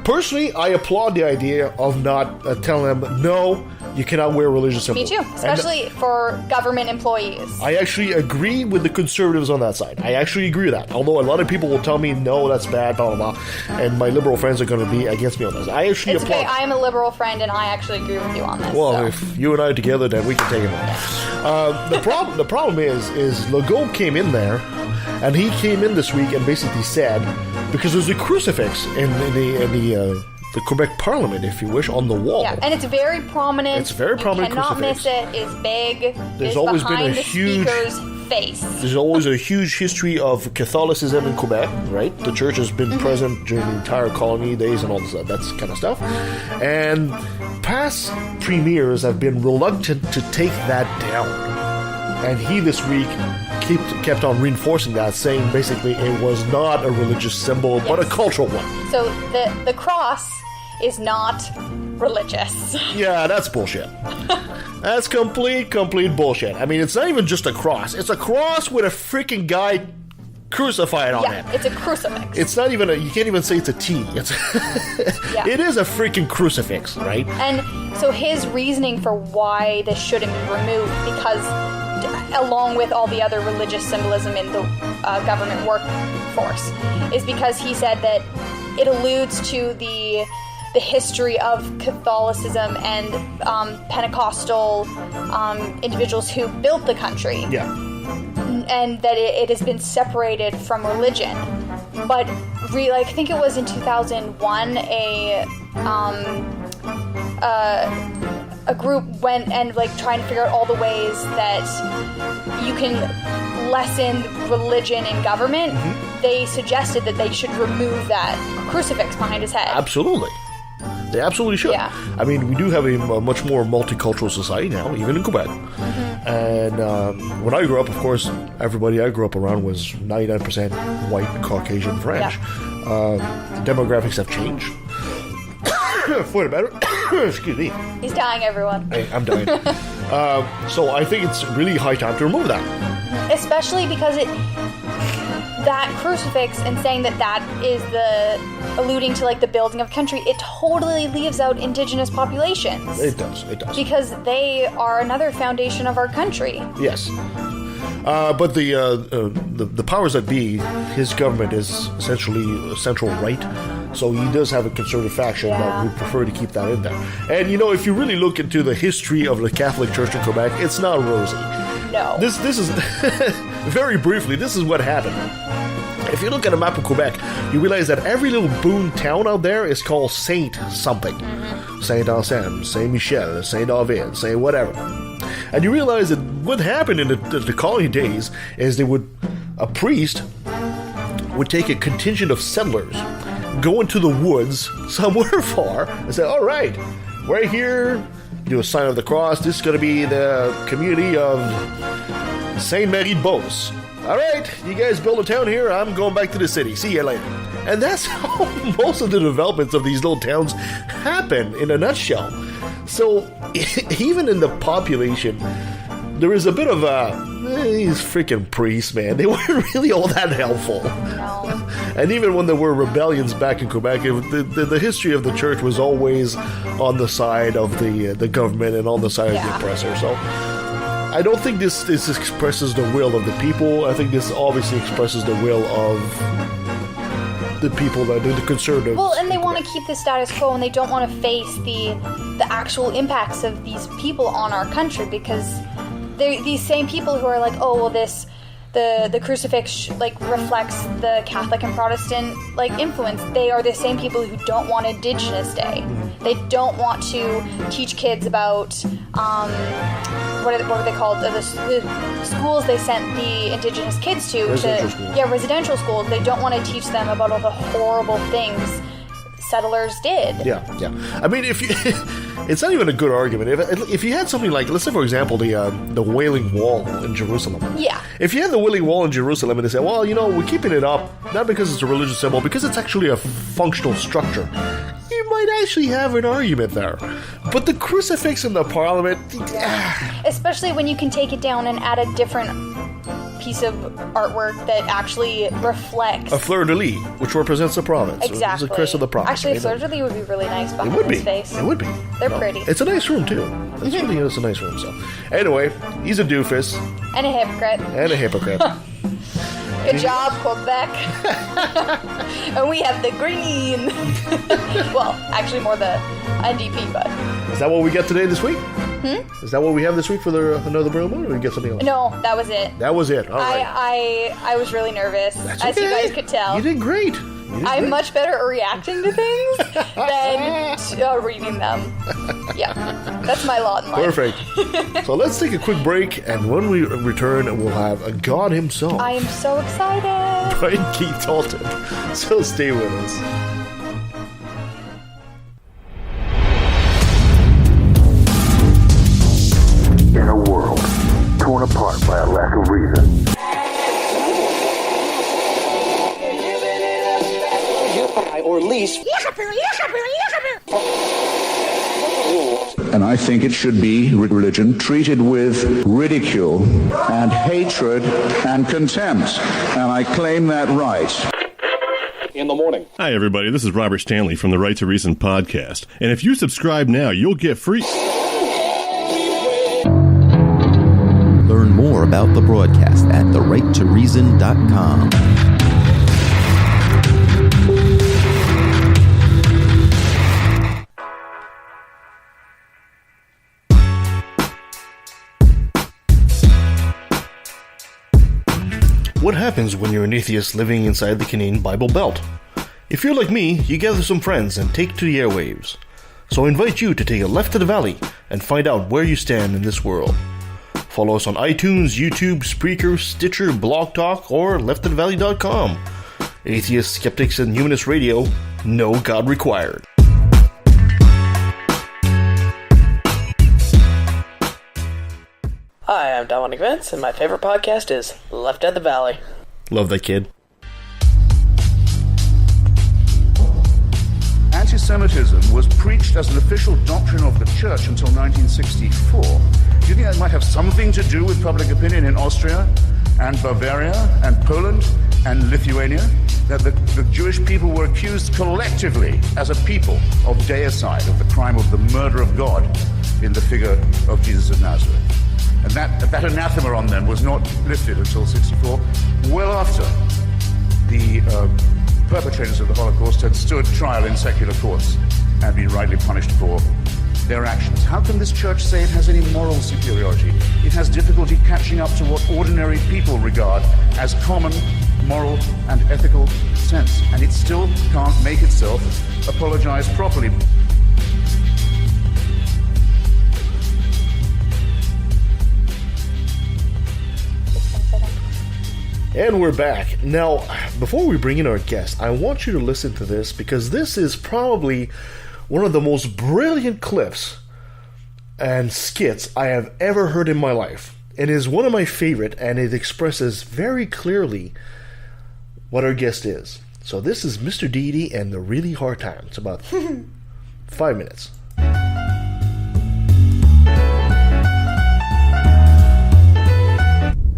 Speaker 4: Personally, I applaud the idea of not telling them, no, you cannot wear religious
Speaker 5: Me
Speaker 4: symbols.
Speaker 5: too, especially for government employees.
Speaker 4: I actually agree with the conservatives on that side. I actually agree with that. Although a lot of people will tell me, no, that's bad, blah, blah, blah. And my liberal friends are going to be against me on this. I actually
Speaker 5: It's
Speaker 4: applaud.
Speaker 5: okay, I am a liberal friend and I actually agree with you on this.
Speaker 4: Well,
Speaker 5: so.
Speaker 4: if you and I are together, then we can take it on. The problem is Legault came in there, and he came in this week and basically said, because there's a crucifix in the Quebec Parliament, if you wish, on the wall.
Speaker 5: Yeah, and it's very prominent.
Speaker 4: It's a very prominent
Speaker 5: You cannot
Speaker 4: crucifix.
Speaker 5: miss it. It's big.
Speaker 4: There's
Speaker 5: it's
Speaker 4: always been
Speaker 5: behind
Speaker 4: a
Speaker 5: the
Speaker 4: huge-
Speaker 5: speaker's face.
Speaker 4: There's always a huge history of Catholicism in Quebec, right? The church has been present during the entire colony days and all this, that kind of stuff. And past premiers have been reluctant to take that down. And he this week kept on reinforcing that, saying basically it was not a religious symbol, but a cultural one.
Speaker 5: So the cross is not religious.
Speaker 4: Yeah, that's bullshit. That's complete bullshit. I mean, it's not even just a cross. It's a cross with a freaking guy crucified on
Speaker 5: Yeah,
Speaker 4: it.
Speaker 5: it's a crucifix.
Speaker 4: It's not even you can't even say it's a T. It's
Speaker 5: Yeah.
Speaker 4: It is a freaking crucifix, right?
Speaker 5: And so his reasoning for why this shouldn't be removed, because along with all the other religious symbolism in the government workforce, is because he said that it alludes to the history of Catholicism and Pentecostal individuals who built the country.
Speaker 4: Yeah.
Speaker 5: And that it has been separated from religion. But I think it was in 2001, a group went and trying to figure out all the ways that you can lessen religion in government.
Speaker 4: Mm-hmm.
Speaker 5: They suggested that they should remove that crucifix behind his head.
Speaker 4: Absolutely. They absolutely should.
Speaker 5: Yeah.
Speaker 4: I mean, we do have a much more multicultural society now, even in Quebec.
Speaker 5: Mm-hmm.
Speaker 4: And when I grew up, of course, everybody I grew up around was 99% white, Caucasian, French.
Speaker 5: Yeah.
Speaker 4: Demographics have changed. For the better. Excuse me.
Speaker 5: He's dying, everyone.
Speaker 4: I'm dying. So I think it's really high time to remove that.
Speaker 5: Especially because that crucifix, and saying that is alluding to the building of country, it totally leaves out indigenous populations.
Speaker 4: It does.
Speaker 5: Because they are another foundation of our country.
Speaker 4: Yes. But the powers that be, his government is essentially central right, so he does have a conservative faction that would prefer to keep that in there. And if you really look into the history of the Catholic Church in Quebec, it's not rosy.
Speaker 5: No.
Speaker 4: This is very briefly. This is what happened. If you look at a map of Quebec, you realize that every little boon town out there is called Saint something. Mm-hmm. Saint Anselme, Saint Michel, Saint David, Saint whatever. And you realize that what happened in the colony days is a priest would take a contingent of settlers, go into the woods somewhere far, and say, all right, we're here, do a sign of the cross, this is going to be the community of Saint Marie de Beauce. All right, you guys build a town here, I'm going back to the city, see you later. And that's how most of the developments of these little towns happen in a nutshell. So even in the population, there is a bit of These freaking priests, man, they weren't really all that helpful.
Speaker 5: No.
Speaker 4: And even when there were rebellions back in Quebec, the history of the church was always on the side of the government and on the side of the oppressor. So I don't think this expresses the will of the people. I think this obviously expresses the will of the people that are the conservatives.
Speaker 5: Well, and they want to keep the status quo, and they don't want to face the actual impacts of these people on our country, because they're these same people who are like, oh, well, the crucifix reflects the Catholic and Protestant influence. They are the same people who don't want Indigenous Day. They don't want to teach kids about what were they called? The schools they sent the Indigenous kids to. Residential schools. They don't want to teach them about all the horrible things settlers did.
Speaker 4: Yeah. I mean, if you, it's not even a good argument. If you had something like, let's say, for example, the Wailing Wall in Jerusalem.
Speaker 5: Yeah.
Speaker 4: If you had the Wailing Wall in Jerusalem and they say, well, we're keeping it up, not because it's a religious symbol, because it's actually a functional structure, you might actually have an argument there. But the crucifix in the parliament...
Speaker 5: Especially when you can take it down and add a different piece of artwork that actually reflects
Speaker 4: a fleur-de-lis, which represents the province.
Speaker 5: Exactly.
Speaker 4: It's a crest of the province.
Speaker 5: Actually, a fleur-de-lis would be really nice behind his face.
Speaker 4: It would be.
Speaker 5: They're pretty.
Speaker 4: It's a nice room, too. It's a nice room, so... Anyway, he's a doofus.
Speaker 5: And a hypocrite. Good job, Quebec. And we have the green. Well, actually more the NDP, but...
Speaker 4: Is that what we get this week? Is that what we have this week for another Braille Moon, or we get something else?
Speaker 5: No, that was it.
Speaker 4: That was it. All right.
Speaker 5: I was really nervous, as you guys could tell.
Speaker 4: You did great.
Speaker 5: I'm much better at reacting to things than reading them. Yeah, that's my lot in life.
Speaker 4: Perfect. So let's take a quick break, and when we return, we'll have a God himself.
Speaker 5: I am so excited.
Speaker 4: Brian Keith Dalton. So stay with us.
Speaker 11: In a world torn apart by a lack of reason,
Speaker 12: or lease,
Speaker 13: and I think it should be religion treated with ridicule and hatred and contempt, and I claim that right.
Speaker 12: In the morning.
Speaker 14: Hi, everybody. This is Robert Stanley from the Right to Reason podcast, and if you subscribe now, you'll get free.
Speaker 15: Learn more about the broadcast at therighttoreason.com.
Speaker 4: What happens when you're an atheist living inside the Canadian Bible Belt? If you're like me, you gather some friends and take to the airwaves. So I invite you to take a left to the valley and find out where you stand in this world. Follow us on iTunes, YouTube, Spreaker, Stitcher, Blog Talk, or leftofthevalley.com. Atheists, Skeptics, and Humanist Radio, no God required.
Speaker 16: Hi, I'm Dominic Vince, and my favorite podcast is Left at the Valley.
Speaker 4: Love that kid.
Speaker 17: Anti-Semitism was preached as an official doctrine of the church until 1964. Do you think that might have something to do with public opinion in Austria and Bavaria and Poland and Lithuania? That the Jewish people were accused collectively as a people of deicide, of the crime of the murder of God in the figure of Jesus of Nazareth. And that anathema on them was not lifted until 64, well after the perpetrators of the Holocaust had stood trial in secular courts and been rightly punished for their actions. How can this church say it has any moral superiority? It has difficulty catching up to what ordinary people regard as common moral and ethical sense, and it still can't make itself apologize properly.
Speaker 4: And we're back. Now, before we bring in our guest, I want you to listen to this, because this is probably one of the most brilliant clips and skits I have ever heard in my life. It is one of my favorite, and it expresses very clearly what our guest is. So this is Mr. Deity and the Really Hard Time. It's about 5 minutes.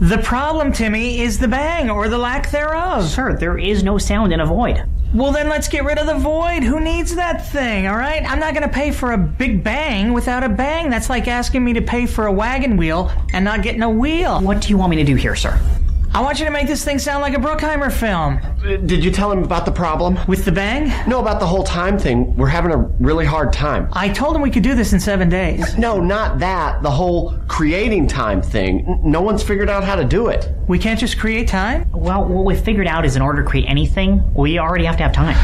Speaker 18: The problem, Timmy, is the bang, or the lack thereof.
Speaker 19: Sir, there is no sound in a void.
Speaker 18: Well, then let's get rid of the void. Who needs that thing, all right? I'm not going to pay for a big bang without a bang. That's like asking me to pay for a wagon wheel and not getting a wheel.
Speaker 19: What do you want me to do here, sir?
Speaker 18: I want you to make this thing sound like a Bruckheimer film.
Speaker 20: Did you tell him about the problem?
Speaker 18: With the bang?
Speaker 20: No, about the whole time thing. We're having a really hard time.
Speaker 18: I told him we could do this in 7 days.
Speaker 20: No, not that. The whole creating time thing. No one's figured out how to do it.
Speaker 18: We can't just create time?
Speaker 19: Well, what we've figured out is in order to create anything, we already have to have time.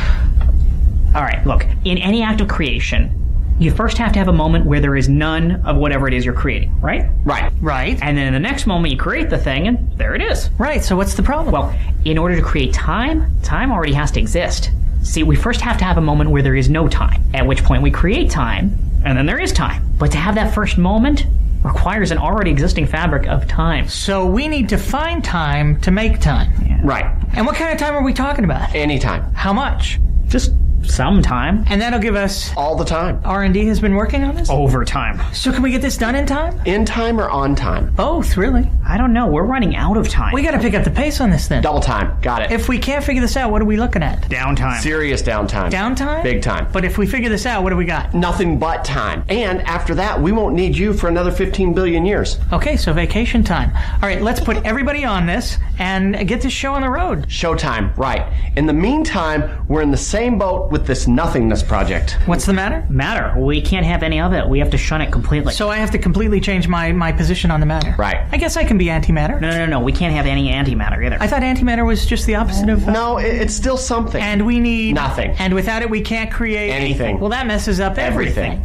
Speaker 19: All right, look, in any act of creation, you first have to have a moment where there is none of whatever it is you're creating, right?
Speaker 18: Right.
Speaker 19: And then in the next moment you create the thing and there it is.
Speaker 18: Right, so what's the problem?
Speaker 19: Well, in order to create time, time already has to exist. See, we first have to have a moment where there is no time, at which point we create time, and then there is time. But to have that first moment requires an already existing fabric of time.
Speaker 18: So we need to find time to make time.
Speaker 19: Yeah.
Speaker 20: Right.
Speaker 18: And what kind of time are we talking about?
Speaker 20: Anytime.
Speaker 18: How much?
Speaker 19: Just some time.
Speaker 18: And that'll give us...
Speaker 20: all the time.
Speaker 18: R&D has been working on this?
Speaker 19: Overtime.
Speaker 18: So can we get this done in time?
Speaker 20: In time or on time?
Speaker 18: Both, really.
Speaker 19: I don't know. We're running out of time.
Speaker 18: We gotta pick up the pace on this then.
Speaker 20: Double time. Got it.
Speaker 18: If we can't figure this out, what are we looking at?
Speaker 19: Downtime.
Speaker 20: Serious downtime.
Speaker 18: Downtime?
Speaker 20: Big time.
Speaker 18: But if we figure this out, what do we got?
Speaker 20: Nothing but time. And after that, we won't need you for another 15 billion years.
Speaker 18: Okay, so vacation time. All right, let's put everybody on this and get this show on the road.
Speaker 20: Showtime, right. In the meantime, we're in the same boat with this nothingness project.
Speaker 18: What's the matter?
Speaker 19: Matter. We can't have any of it. We have to shun it completely.
Speaker 18: So I have to completely change my position on the matter.
Speaker 20: Right.
Speaker 18: I guess I can be antimatter.
Speaker 19: No. We can't have any antimatter either.
Speaker 18: I thought antimatter was just the opposite of...
Speaker 20: No, it's still something.
Speaker 18: And we need...
Speaker 20: nothing.
Speaker 18: And without it, we can't create...
Speaker 20: anything.
Speaker 18: Well, that messes up everything.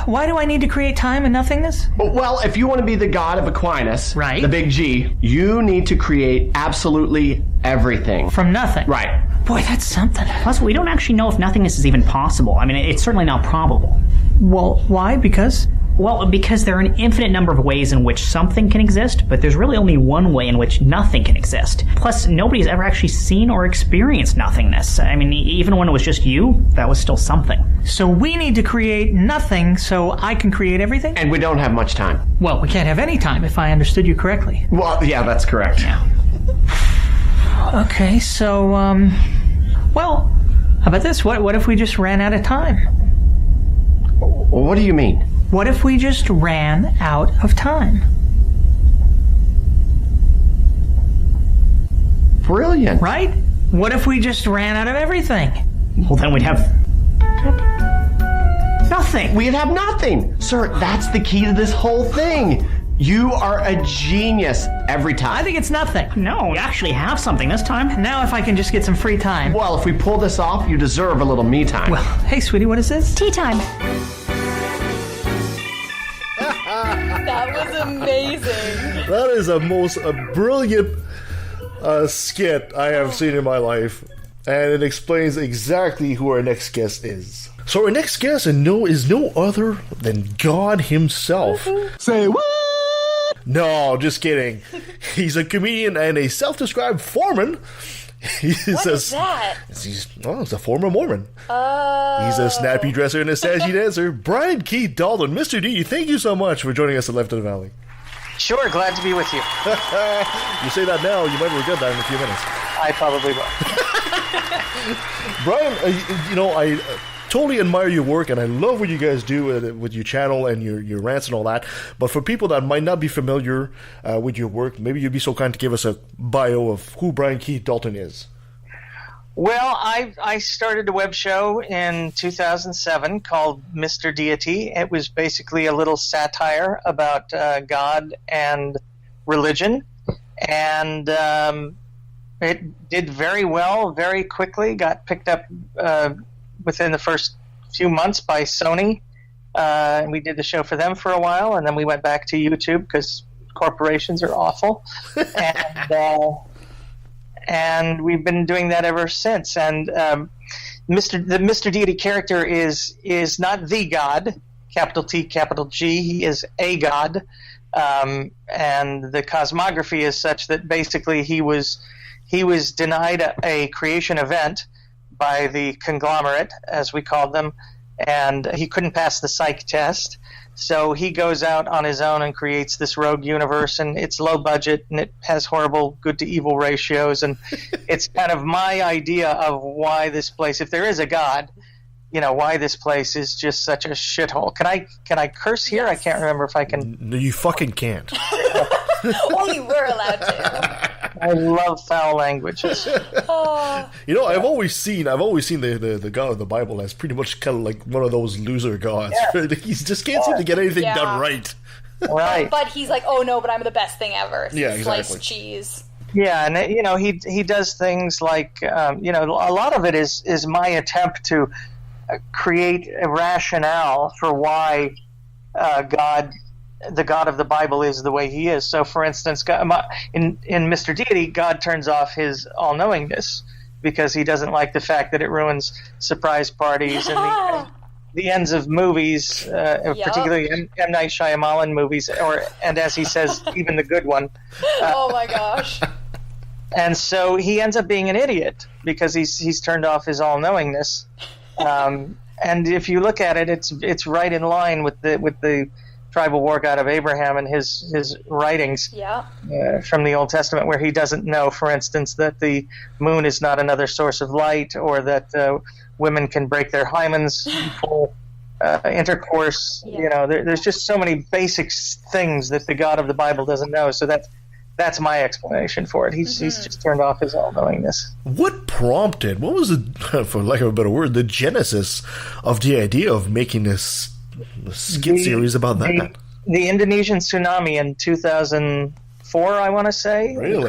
Speaker 18: Why do I need to create time and nothingness?
Speaker 20: Well, if you want to be the god of Aquinas,
Speaker 18: right,
Speaker 20: the big G, you need to create absolutely everything.
Speaker 18: From nothing.
Speaker 20: Right.
Speaker 18: Boy, that's something.
Speaker 19: Plus, we don't actually know if nothingness is even possible. I mean, it's certainly not probable.
Speaker 18: Well, why? Because?
Speaker 19: Well, because there are an infinite number of ways in which something can exist, but there's really only one way in which nothing can exist. Plus, nobody's ever actually seen or experienced nothingness. I mean, even when it was just you, that was still something.
Speaker 18: So we need to create nothing so I can create everything?
Speaker 20: And we don't have much time.
Speaker 18: Well, we can't have any time if I understood you correctly.
Speaker 20: Well, yeah, that's correct.
Speaker 19: Yeah.
Speaker 18: Okay, so, well, how about this? What if we just ran out of time?
Speaker 20: What do you mean?
Speaker 18: What if we just ran out of time?
Speaker 20: Brilliant.
Speaker 18: Right? What if we just ran out of everything?
Speaker 19: Well, then we'd have...
Speaker 18: nothing.
Speaker 20: We'd have nothing. Sir, that's the key to this whole thing. You are a genius every time.
Speaker 18: I think it's nothing.
Speaker 19: No, we actually have something this time.
Speaker 18: Now if I can just get some free time.
Speaker 20: Well, if we pull this off, you deserve a little me time.
Speaker 18: Well, hey, sweetie, what is this?
Speaker 5: Tea time. That was amazing.
Speaker 4: That is a most brilliant skit I have seen in my life. And it explains exactly who our next guest is. So our next guest is no other than God himself.
Speaker 8: Say what?
Speaker 4: No, just kidding. He's a comedian and a self-described foreman.
Speaker 5: What is that?
Speaker 4: He's a former Mormon. He's a snappy dresser and a sassy dancer. Brian Keith Dalton, Mr. D, thank you so much for joining us at Left of the Valley.
Speaker 21: Sure, glad to be with you.
Speaker 4: You say that now, you might regret that in a few minutes.
Speaker 21: I probably will.
Speaker 4: Brian, I totally admire your work, and I love what you guys do with your channel and your rants and all that. But for people that might not be familiar with your work, maybe you'd be so kind to give us a bio of who Brian Keith Dalton is.
Speaker 21: Well, I started a web show in 2007 called Mr. Deity. It was basically a little satire about God and religion. And it did very well, very quickly, got picked up within the first few months by Sony. And we did the show for them for a while, and then we went back to YouTube because corporations are awful. And we've been doing that ever since. And the Mr. Deity character is not the God, capital T, capital G. He is a God. And the cosmography is such that basically he was denied a creation event by the conglomerate, as we called them, and he couldn't pass the psych test. So he goes out on his own and creates this rogue universe, and it's low budget, and it has horrible good to evil ratios, and it's kind of my idea of why this place, if there is a God, why this place is just such a shithole. Can I curse here? Yes. I can't remember if I can.
Speaker 4: No, you fucking can't.
Speaker 5: Only we're allowed to.
Speaker 21: I love foul languages.
Speaker 4: I've always seen the God of the Bible as pretty much kind of like one of those loser gods. Yeah. He just can't seem to get anything done right.
Speaker 21: Right.
Speaker 5: But he's like, oh no, but I'm the best thing ever.
Speaker 4: Yeah, exactly.
Speaker 5: Sliced cheese.
Speaker 21: Yeah, and he does things like a lot of it is my attempt to create a rationale for why the God of the Bible is the way he is. So, for instance, in Mr. Deity, God turns off his all-knowingness because he doesn't like the fact that it ruins surprise parties and the ends of movies, particularly M. Night Shyamalan movies, and as he says, even the good one.
Speaker 5: Oh my gosh.
Speaker 21: And so he ends up being an idiot because he's turned off his all-knowingness. And if you look at it, it's right in line with the tribal war god of Abraham and his writings from the Old Testament, where he doesn't know, for instance, that the moon is not another source of light, or that women can break their hymens for intercourse. There's just so many basic things that the God of the Bible doesn't know. So that's my explanation for it. He's just turned off his all-knowingness.
Speaker 4: What was for lack of a better word, the genesis of the idea of making this skit series about that?
Speaker 21: The Indonesian tsunami in 2004, I want to say.
Speaker 4: Really?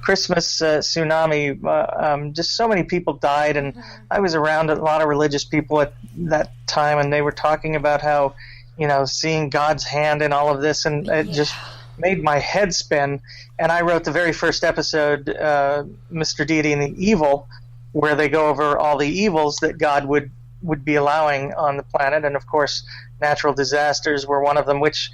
Speaker 21: Christmas tsunami. Just so many people died, and I was around a lot of religious people at that time, and they were talking about how, seeing God's hand in all of this, and it just made my head spin. And I wrote the very first episode, Mr. Deity and the Evil, where they go over all the evils that God would be allowing on the planet. And of course, natural disasters were one of them, which,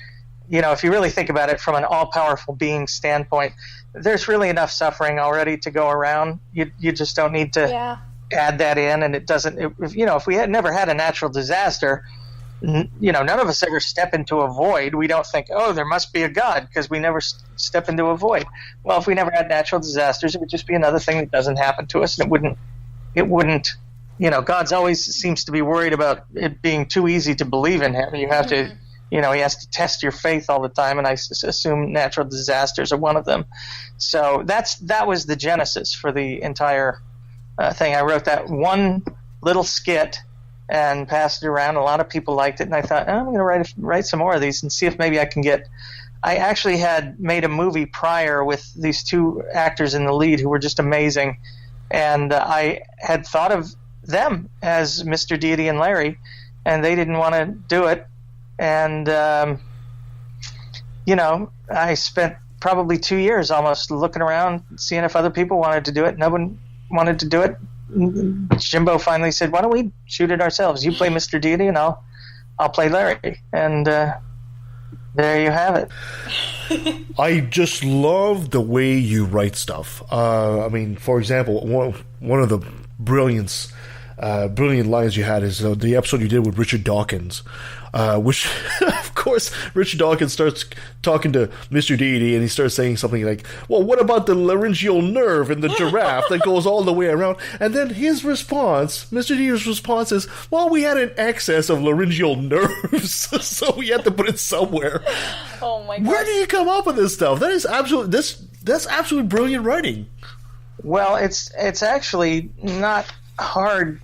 Speaker 21: if you really think about it from an all-powerful being standpoint, there's really enough suffering already to go around. You just don't need to add that in. And it doesn't, if we had never had a natural disaster, none of us ever step into a void. We don't think, oh, there must be a God, because we never step into a void. Well, if we never had natural disasters, it would just be another thing that doesn't happen to us, and it wouldn't, God's always seems to be worried about it being too easy to believe in him. You have to, he has to test your faith all the time, and I assume natural disasters are one of them. So that was the genesis for the entire thing. I wrote that one little skit and passed it around. A lot of people liked it, and I thought, I'm going to write some more of these and see if maybe I can get. I actually had made a movie prior with these two actors in the lead who were just amazing, and I had thought of them as Mr. Deity and Larry, and they didn't want to do it. And I spent probably 2 years almost looking around, seeing if other people wanted to do it. No one wanted to do it. Jimbo finally said, why don't we shoot it ourselves? You play Mr. Deity and I'll play Larry. And there you have it.
Speaker 4: I just love the way you write stuff. For example, one of the brilliant lines you had is the episode you did with Richard Dawkins, which, of course, Richard Dawkins starts talking to Mr. Deity, and he starts saying something like, well, what about the laryngeal nerve in the giraffe that goes all the way around? And then his response, Mr. Deity's response is, well, we had an excess of laryngeal nerves, so we had to put it somewhere.
Speaker 5: Oh my God.
Speaker 4: Where do you come up with this stuff? That's absolutely brilliant writing.
Speaker 21: Well, it's actually not hard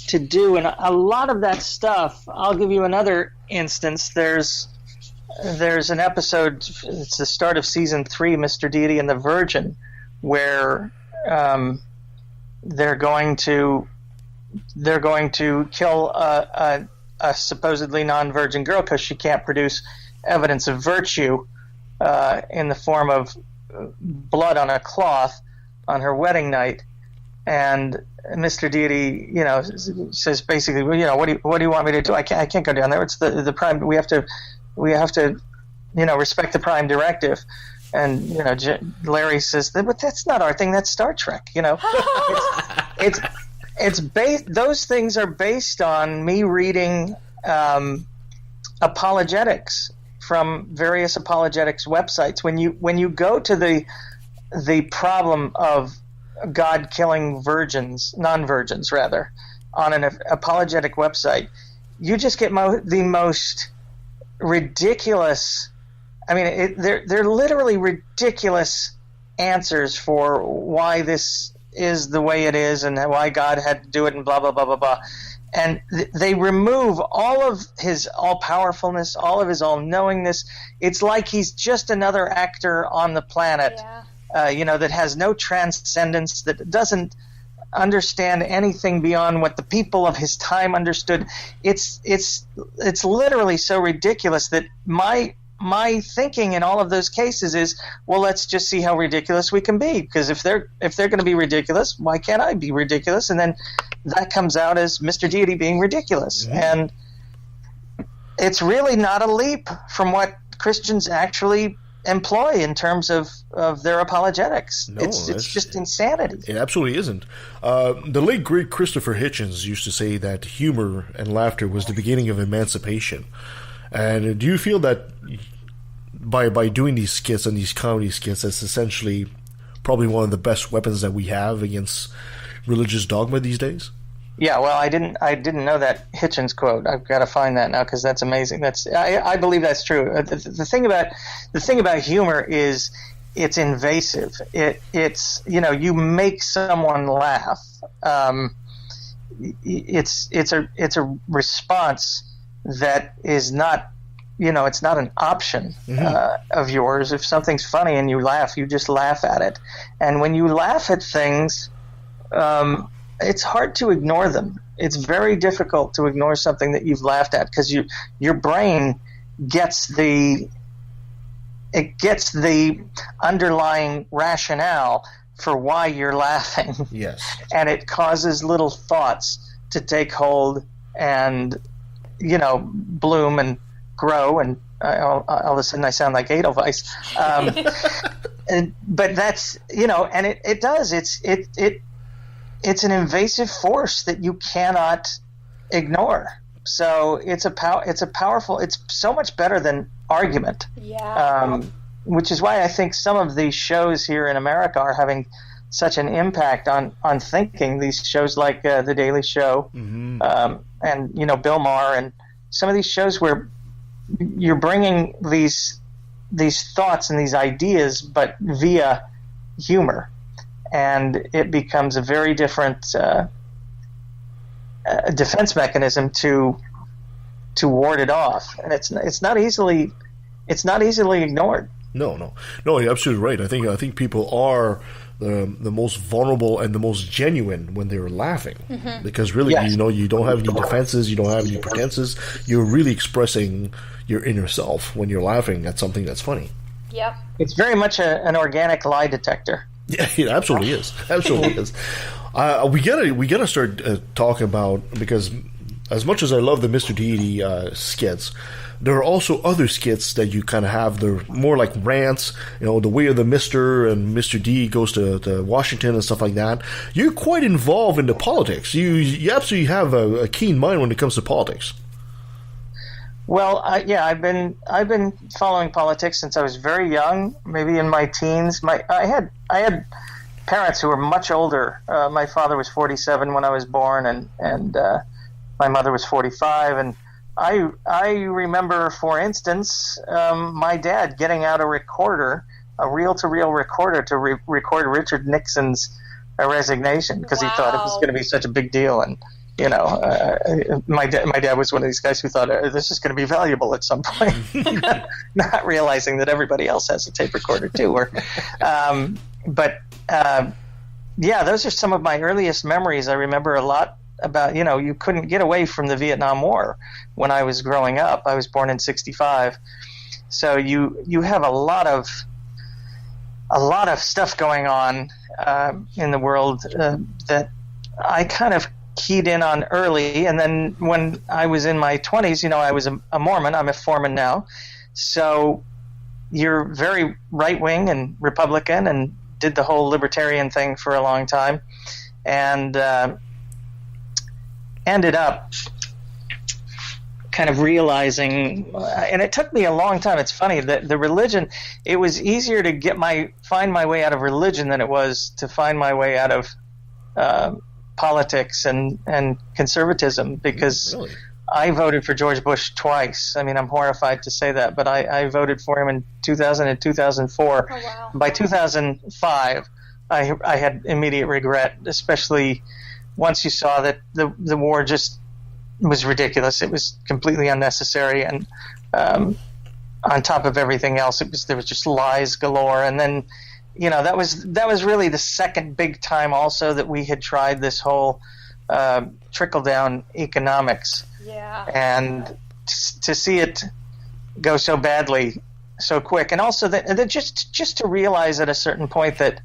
Speaker 21: to do, and a lot of that stuff, I'll give you another instance. There's an episode, it's the start of season 3, Mr. Deity and the Virgin, where they're going to kill a supposedly non-virgin girl because she can't produce evidence of virtue in the form of blood on a cloth on her wedding night. And Mr. Deity, says basically, what do you want me to do? I can't go down there. It's the prime. We have to, respect the prime directive. And Larry says, but that's not our thing. That's Star Trek. Those things are based on me reading apologetics from various apologetics websites. When you go to the problem of God killing non-virgins rather, on an apologetic website, you just get the most ridiculous. I mean, they're literally ridiculous answers for why this is the way it is and why God had to do it and blah blah blah blah blah. And they remove all of his all-powerfulness, all of his all-knowingness. It's like he's just another actor on the planet, that has no transcendence, that doesn't understand anything beyond what the people of his time understood. It's literally so ridiculous that my thinking in all of those cases is, well, let's just see how ridiculous we can be, because if they're going to be ridiculous, why can't I be ridiculous? And then that comes out as Mr. Deity being ridiculous. And it's really not a leap from what Christians actually employ in terms of their apologetics. No, it's just insanity.
Speaker 4: It absolutely isn't. The late great Christopher Hitchens used to say that humor and laughter was the beginning of emancipation. And do you feel that by doing these skits and these comedy skits, that's essentially probably one of the best weapons that we have against religious dogma these days?
Speaker 21: Yeah, well, I didn't know that Hitchens quote. I've got to find that now because that's amazing. I believe that's true. The thing about humor is it's invasive. It's you make someone laugh. It's a response that is not, it's not an option of yours. If something's funny and you laugh, you just laugh at it. And when you laugh at things, it's hard to ignore them. It's very difficult to ignore something that you've laughed at because your brain gets the underlying rationale for why you're laughing.
Speaker 4: Yes.
Speaker 21: And it causes little thoughts to take hold and bloom and grow, and all of a sudden I sound like Edelweiss. But that's and it does. It's an invasive force that you cannot ignore. So it's powerful. It's so much better than argument.
Speaker 5: Yeah.
Speaker 21: Which is why I think some of these shows here in America are having such an impact on thinking. These shows like The Daily Show, and Bill Maher, and some of these shows where you're bringing these thoughts and these ideas, but via humor, and it becomes a very different defense mechanism to ward it off, and it's not easily ignored.
Speaker 4: No, you're absolutely right. I think people are the most vulnerable and the most genuine when they're laughing, because really, you don't have any defenses, you don't have any pretenses. You're really expressing your inner self when you're laughing at something that's funny.
Speaker 5: Yep.
Speaker 21: It's very much an organic lie detector.
Speaker 4: Yeah, it absolutely is. Absolutely is. We gotta start talking about, because as much as I love the Mr. Deity skits, there are also other skits that you kind of have. They're more like rants, the way of the Mr. and Mr. D goes to Washington and stuff like that. You're quite involved in the politics. You absolutely have a keen mind when it comes to politics.
Speaker 21: Well, I've been following politics since I was very young, maybe in my teens. I had parents who were much older. My father was 47 when I was born, and my mother was 45, and I remember, for instance, my dad getting out a recorder, a reel-to-reel recorder, to record Richard Nixon's resignation, because he thought it was going to be such a big deal. And my dad was one of these guys who thought this is going to be valuable at some point, not realizing that everybody else has a tape recorder too. Those are some of my earliest memories. I remember a lot about, you couldn't get away from the Vietnam War when I was growing up. I was born in 1965, so you have a lot of stuff going on in the world that I kind of keyed in on early. And then when I was in my 20s, I was a Mormon. I'm a Foreman now, so you're very right-wing and Republican, and did the whole libertarian thing for a long time, and ended up kind of realizing, and it took me a long time. It's funny that the religion, it was easier to find my way out of religion than it was to find my way out of politics and conservatism, because
Speaker 4: Really?
Speaker 21: I voted for George Bush twice. I mean, I'm horrified to say that, but I voted for him in 2000 and 2004.
Speaker 5: Oh, wow.
Speaker 21: By 2005, I had immediate regret, especially once you saw that the war just was ridiculous. It was completely unnecessary, and on top of everything else, there was just lies galore. And then, that was really the second big time also that we had tried this whole trickle down economics.
Speaker 5: Yeah.
Speaker 21: And to see it go so badly, so quick, and also that just to realize at a certain point that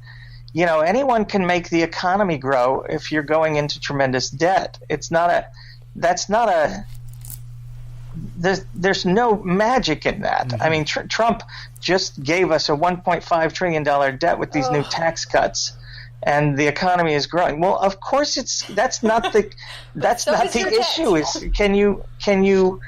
Speaker 21: anyone can make the economy grow if you're going into tremendous debt. There's no magic in that.
Speaker 4: Mm-hmm.
Speaker 21: I mean, Trump just gave us a $1.5 trillion debt with these new tax cuts, and the economy is growing. Well, of course that's not the issue. Is can you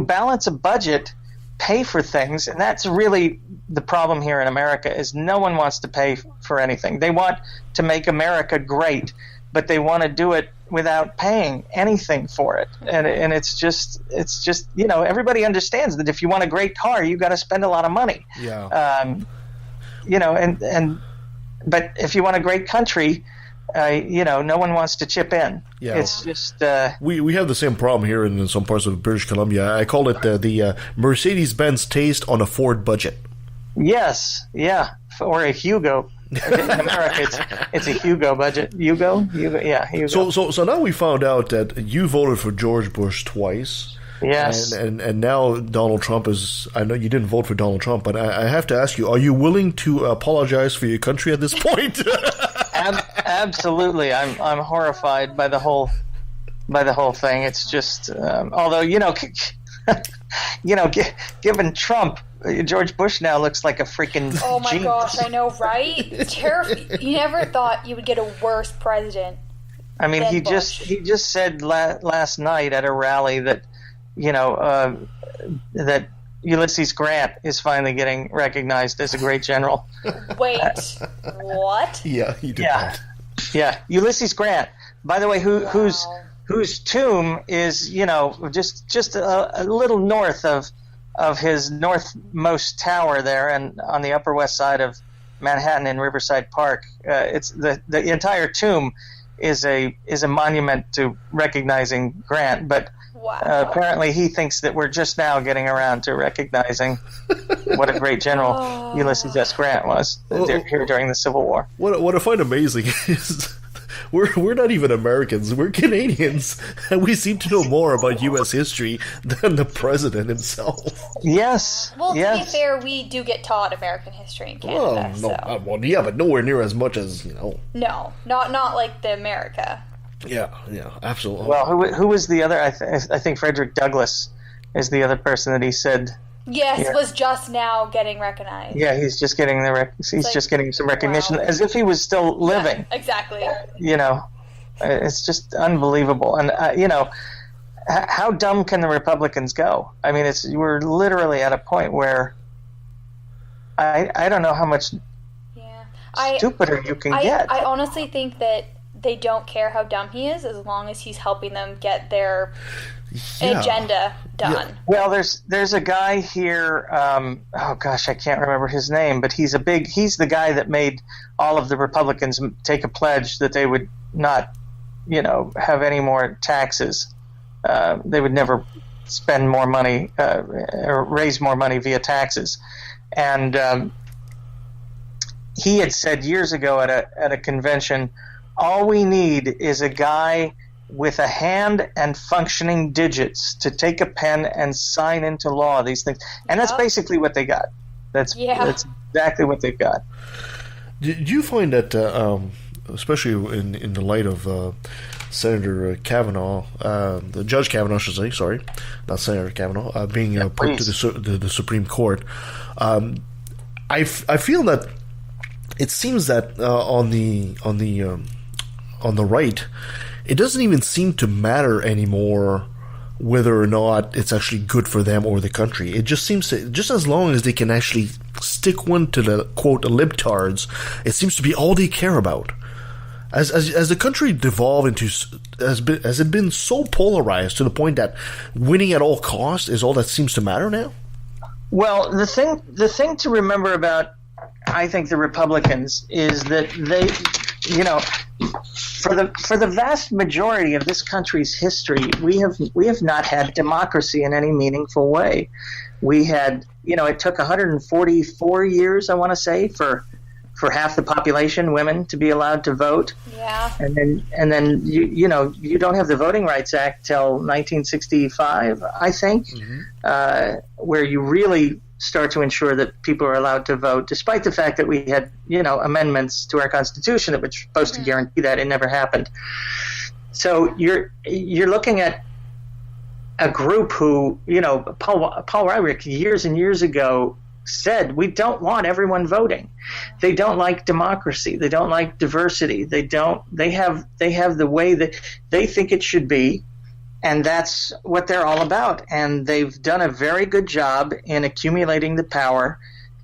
Speaker 21: balance a budget, pay for things? And that's really the problem here in America, is no one wants to pay for anything. They want to make America great, but they want to do it without paying anything for it. And it's just everybody understands that if you want a great car, you got to spend a lot of money.
Speaker 4: Yeah.
Speaker 21: But if you want a great country, no one wants to chip in.
Speaker 4: Yeah.
Speaker 21: It's just
Speaker 4: we have the same problem here in some parts of British Columbia. I call it the Mercedes-Benz taste on a Ford budget.
Speaker 21: Yes, yeah, or a Hugo. In America, it's a Hugo budget. Hugo, yeah, Hugo.
Speaker 4: So now we found out that you voted for George Bush twice.
Speaker 21: Yes.
Speaker 4: And now Donald Trump is... I know you didn't vote for Donald Trump, but I have to ask you, are you willing to apologize for your country at this point?
Speaker 21: Absolutely. I'm horrified by the whole thing. It's just... although, given Trump, George Bush now looks like a freaking
Speaker 5: Oh my
Speaker 21: genius.
Speaker 5: gosh, I know, right? You never thought you would get a worse president.
Speaker 21: I mean, he
Speaker 5: Bush.
Speaker 21: just said last night at a rally that that Ulysses Grant is finally getting recognized as a great general.
Speaker 5: Wait, what?
Speaker 4: Yeah, he did that.
Speaker 21: Yeah, Ulysses Grant. By the way, whose tomb is just a little north of his northmost tower there, and on the Upper West Side of Manhattan in Riverside Park. It's the entire tomb is a monument to recognizing Grant, but apparently he thinks that we're just now getting around to recognizing what a great general Ulysses S. Grant was here during the Civil War.
Speaker 4: What I find amazing is we're not even Americans, we're Canadians, and we seem to know more about U.S. history than the president himself.
Speaker 21: Yes.
Speaker 5: Well, to be fair, we do get taught American history in Canada.
Speaker 4: Yeah, but nowhere near as much as,
Speaker 5: No, not like the America.
Speaker 4: Yeah, absolutely.
Speaker 21: Well, who was the other? I think Frederick Douglass is the other person that he said.
Speaker 5: Yes, was just now getting recognized.
Speaker 21: Yeah, he's just getting just getting some recognition, as if he was still living.
Speaker 5: Yeah, exactly.
Speaker 21: It's just unbelievable. And how dumb can the Republicans go? I mean, we're literally at a point where I don't know how much stupider you can get.
Speaker 5: I honestly think that they don't care how dumb he is, as long as he's helping them get their agenda done.
Speaker 21: Yeah. Well, there's a guy here. Oh gosh, I can't remember his name, but he's the guy that made all of the Republicans take a pledge that they would not, have any more taxes. They would never spend more money or raise more money via taxes. And he had said years ago at a convention, all we need is a guy with a hand and functioning digits to take a pen and sign into law these things. And that's basically what they got. That's exactly what they've got.
Speaker 4: Do you find that, especially in the light of Senator Kavanaugh, the Judge Kavanaugh, I should say, sorry, not Senator Kavanaugh, being put to the Supreme Court, I feel that it seems that on the right, it doesn't even seem to matter anymore whether or not it's actually good for them or the country. It just seems to, just as long as they can actually stick one to the, quote, libtards, it seems to be all they care about. As the country devolved into, has it been so polarized to the point that winning at all costs is all that seems to matter now?
Speaker 21: Well, the thing to remember about, I think, the Republicans is that they, for the vast majority of this country's history, we have not had democracy in any meaningful way. We had, it took 144 years, I want to say, for half the population, women, to be allowed to vote.
Speaker 5: Yeah.
Speaker 21: And then you don't have the Voting Rights Act till 1965, I think, where you really start to ensure that people are allowed to vote, despite the fact that we had, amendments to our Constitution that were supposed to guarantee that. It never happened. So you're looking at a group who, Paul Weyrich years and years ago said, we don't want everyone voting. They don't like democracy. They don't like diversity. They have the way that they think it should be, and that's what they're all about. And they've done a very good job in accumulating the power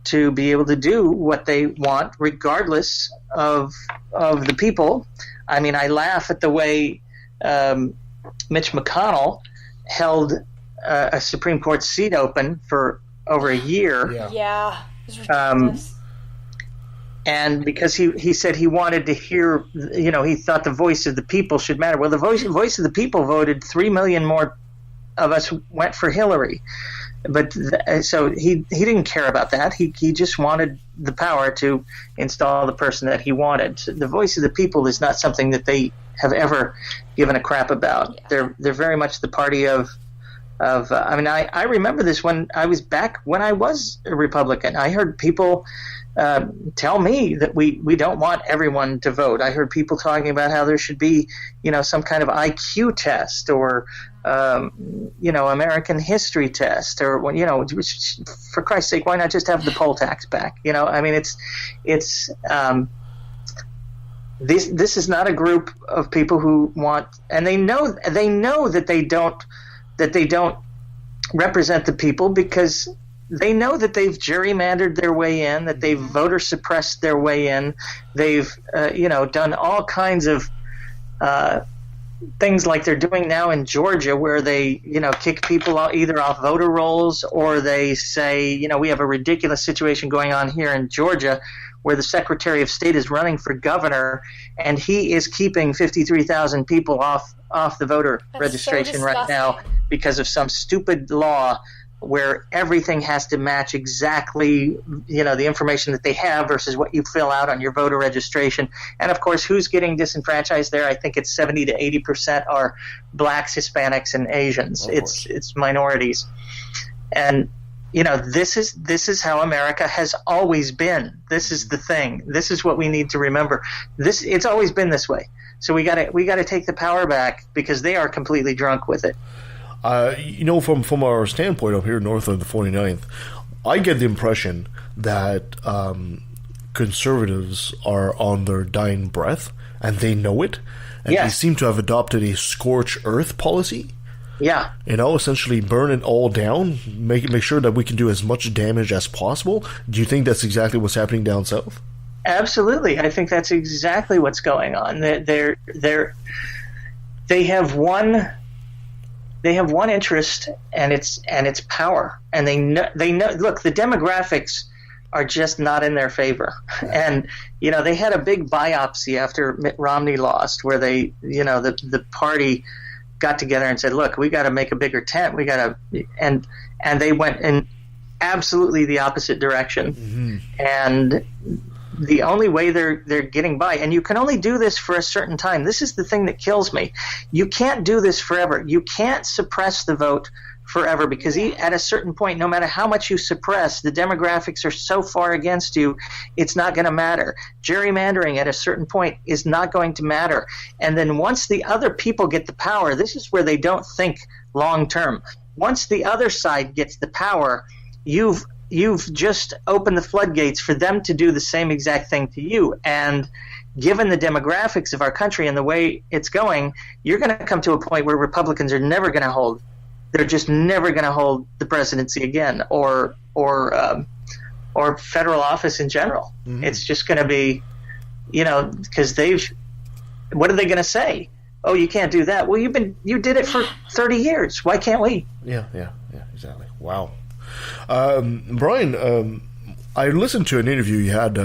Speaker 21: to be able to do what they want, regardless of the people. I mean, I laugh at the way Mitch McConnell held a Supreme Court seat open for over a year.
Speaker 5: Yeah. It was ridiculous.
Speaker 21: And because he said he wanted to hear, he thought the voice of the people should matter. Well, the voice of the people voted 3 million more of us went for Hillary. But so he didn't care about that. He just wanted the power to install the person that he wanted. The voice of the people is not something that they have ever given a crap about. Yeah. They're very much the party of I remember this when I was a Republican. I heard people tell me that we don't want everyone to vote. I heard people talking about how there should be, some kind of IQ test or, American history test or, for Christ's sake, why not just have the poll tax back? It's this is not a group of people who want, and they know that they don't represent the people because they know that they've gerrymandered their way in, that they've voter suppressed their way in. They've, done all kinds of things like they're doing now in Georgia, where they, kick people either off voter rolls or they say, we have a ridiculous situation going on here in Georgia where the Secretary of State is running for governor and he is keeping 53,000 people off the voter registration right now because of some stupid law where everything has to match exactly, the information that they have versus what you fill out on your voter registration. And of course, who's getting disenfranchised there? I think it's 70 to 80% are blacks, Hispanics, and Asians. It's minorities. And this is how America has always been. This is the thing. This is what we need to remember. It's always been this way. So we got to take the power back because they are completely drunk with it.
Speaker 4: From our standpoint up here north of the 49th, I get the impression that conservatives are on their dying breath, and they know it, and they seem to have adopted a scorched earth policy.
Speaker 21: Yeah.
Speaker 4: Essentially burn it all down, make sure that we can do as much damage as possible. Do you think that's exactly what's happening down south?
Speaker 21: Absolutely. I think that's exactly what's going on. They have one interest, and it's power. And they know. Look, the demographics are just not in their favor. And they had a big biopsy after Mitt Romney lost, where they, the party got together and said, "Look, we got to make a bigger tent. We got to," and they went in absolutely the opposite direction. Mm-hmm. And the only way they're getting by, and you can only do this for a certain time. This is the thing that kills me. You can't do this forever. You can't suppress the vote forever because at a certain point, no matter how much you suppress, the demographics are so far against you, it's not going to matter. Gerrymandering at a certain point is not going to matter. And then once the other people get the power, this is where they don't think long term. Once the other side gets the power, you've you've just opened the floodgates for them to do the same exact thing to you. And given the demographics of our country and the way it's going, you're going to come to a point where Republicans are never going to hold. They're just never going to hold the presidency again, or federal office in general. Mm-hmm. It's just going to be, because what are they going to say? Oh, you can't do that. Well, you did it for 30 years. Why can't we?
Speaker 4: Yeah, exactly. Wow. Brian, I listened to an interview you had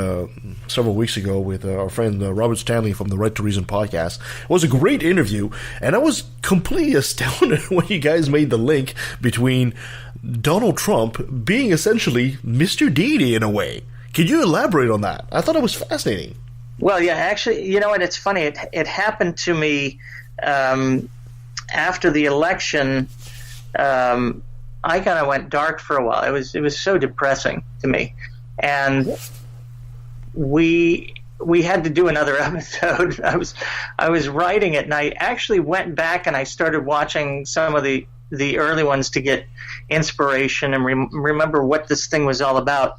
Speaker 4: several weeks ago with our friend Robert Stanley from the Right to Reason podcast. It was a great interview, and I was completely astounded when you guys made the link between Donald Trump being essentially Mr. Deity in a way. Can you elaborate on that? I thought it was fascinating.
Speaker 21: Well, yeah, actually, you know what? It's funny. It happened to me after the election. I kind of went dark for a while. It was so depressing to me, and we had to do another episode. I was writing it, and I actually went back and I started watching some of the early ones to get inspiration and remember what this thing was all about.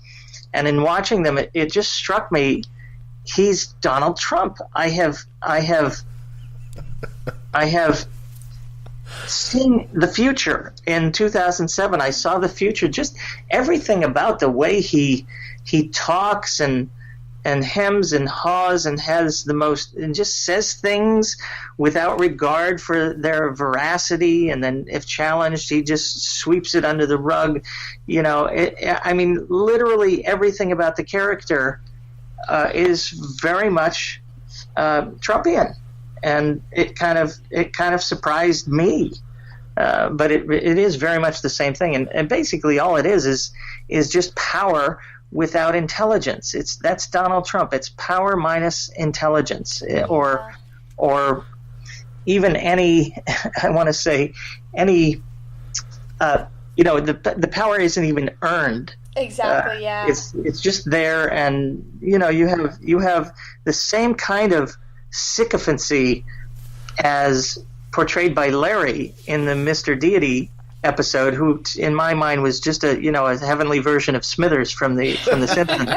Speaker 21: And in watching them, it just struck me. He's Donald Trump. I have seen the future. In 2007, I saw the future. Just everything about the way he talks and hems and haws and has the most, and just says things without regard for their veracity. And then if challenged, he just sweeps it under the rug. Literally everything about the character is very much Trumpian, and it kind of surprised me. But it is very much the same thing, and basically all it is just power without intelligence. That's Donald Trump. It's power minus intelligence, or even any. I want to say any. The power isn't even earned.
Speaker 5: Exactly. Yeah.
Speaker 21: It's just there, and you have the same kind of sycophancy as portrayed by Larry in the Mr. Deity episode, who in my mind was just a heavenly version of Smithers from the Simpsons.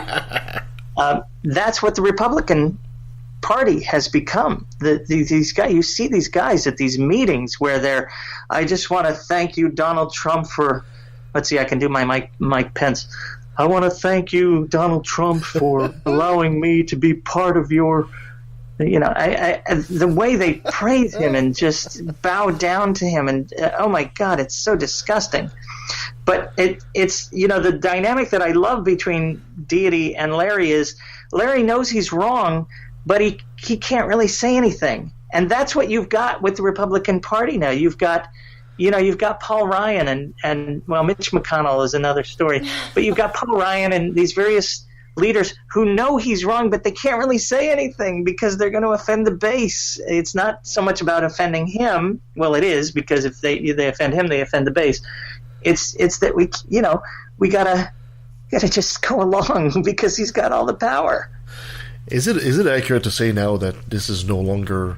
Speaker 21: That's what the Republican Party has become. These guys, you see these guys at these meetings where I just want to thank you, Donald Trump, for. Let's see, I can do my Mike Pence. I want to thank you, Donald Trump, for allowing me to be part of your, the way they praise him and just bow down to him. And oh my God, it's so disgusting. But it's the dynamic that I love between Deity and Larry is Larry knows he's wrong, but he can't really say anything. And that's what you've got with the Republican Party now. You've got Paul Ryan and Mitch McConnell is another story. But you've got Paul Ryan and these various leaders who know he's wrong, but they can't really say anything because they're going to offend the base. It's not so much about offending him. Well, it is, because if they offend him, they offend the base. It's that we gotta just go along because he's got all the power.
Speaker 4: Is it accurate to say now that this is no longer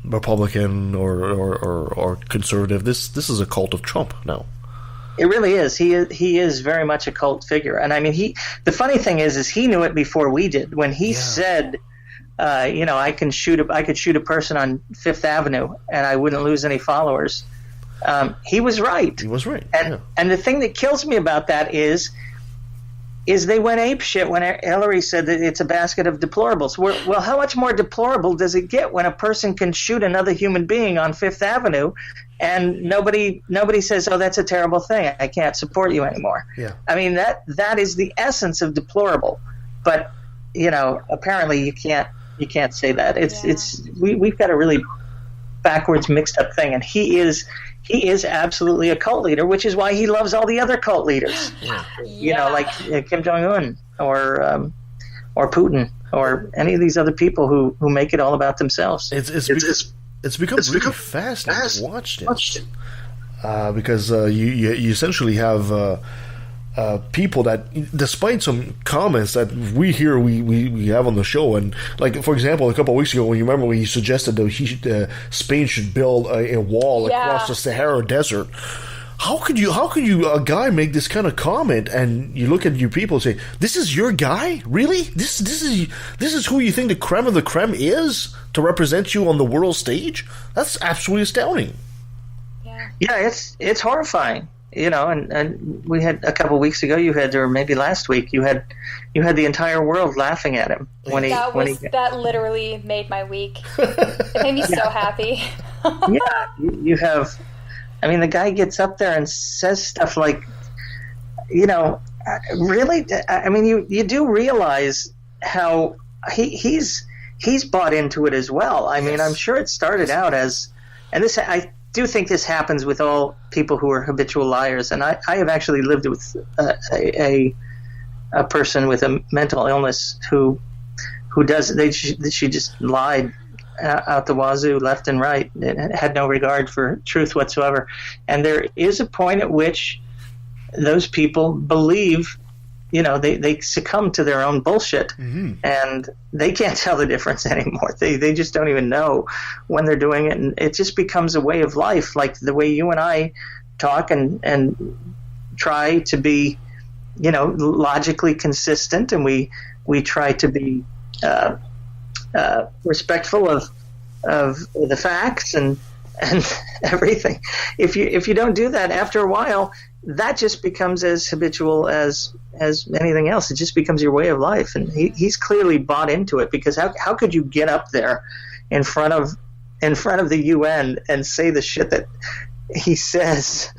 Speaker 4: Republican or conservative? This is a cult of Trump now.
Speaker 21: It really is. He is very much a cult figure, and I mean, the funny thing is he knew it before we did. When he said, I could shoot a person on Fifth Avenue and I wouldn't lose any followers. He was right.
Speaker 4: He was right.
Speaker 21: And the thing that kills me about that is they went apeshit when Hillary said that it's a basket of deplorables. Well, how much more deplorable does it get when a person can shoot another human being on Fifth Avenue and nobody says, oh, that's a terrible thing, I can't support you anymore?
Speaker 4: Yeah.
Speaker 21: I mean, that is the essence of deplorable. But, apparently you can't say that. We've got a really backwards mixed up thing, and he is absolutely a cult leader, which is why he loves all the other cult leaders.
Speaker 4: Yeah.
Speaker 21: Like Kim Jong-un or Putin or any of these other people who make it all about themselves.
Speaker 4: It's become really fascinating to watch it. Because you essentially have people that, despite some comments that we have on the show, and like, for example, a couple of weeks ago, when you remember when he suggested that Spain should build a wall across the Sahara Desert, How could you, a guy, make this kind of comment, and you look at your people and say, "This is your guy, really? This is who you think the creme of the creme is to represent you on the world stage?" That's absolutely astounding.
Speaker 21: Yeah, it's horrifying. And we had a couple weeks ago. You had, or maybe last week, you had the entire world laughing at him
Speaker 5: that literally made my week. It made me so happy.
Speaker 21: You have. I mean, the guy gets up there and says stuff like, really. I mean, you do realize how he's bought into it as well. I mean, I'm sure it started out as, and this I do think this happens with all people who are habitual liars. And I have actually lived with a person with a mental illness who does. She just lied out the wazoo, left and right. It had no regard for truth whatsoever. And there is a point at which those people believe, they succumb to their own bullshit, and they can't tell the difference anymore. They just don't even know when they're doing it, and it just becomes a way of life, like the way you and I talk and try to be, logically consistent, and we try to be respectful of the facts and everything. If you don't do that, after a while, that just becomes as habitual as anything else. It just becomes your way of life, and he's clearly bought into it, because how could you get up there in front of the UN and say the shit that he says?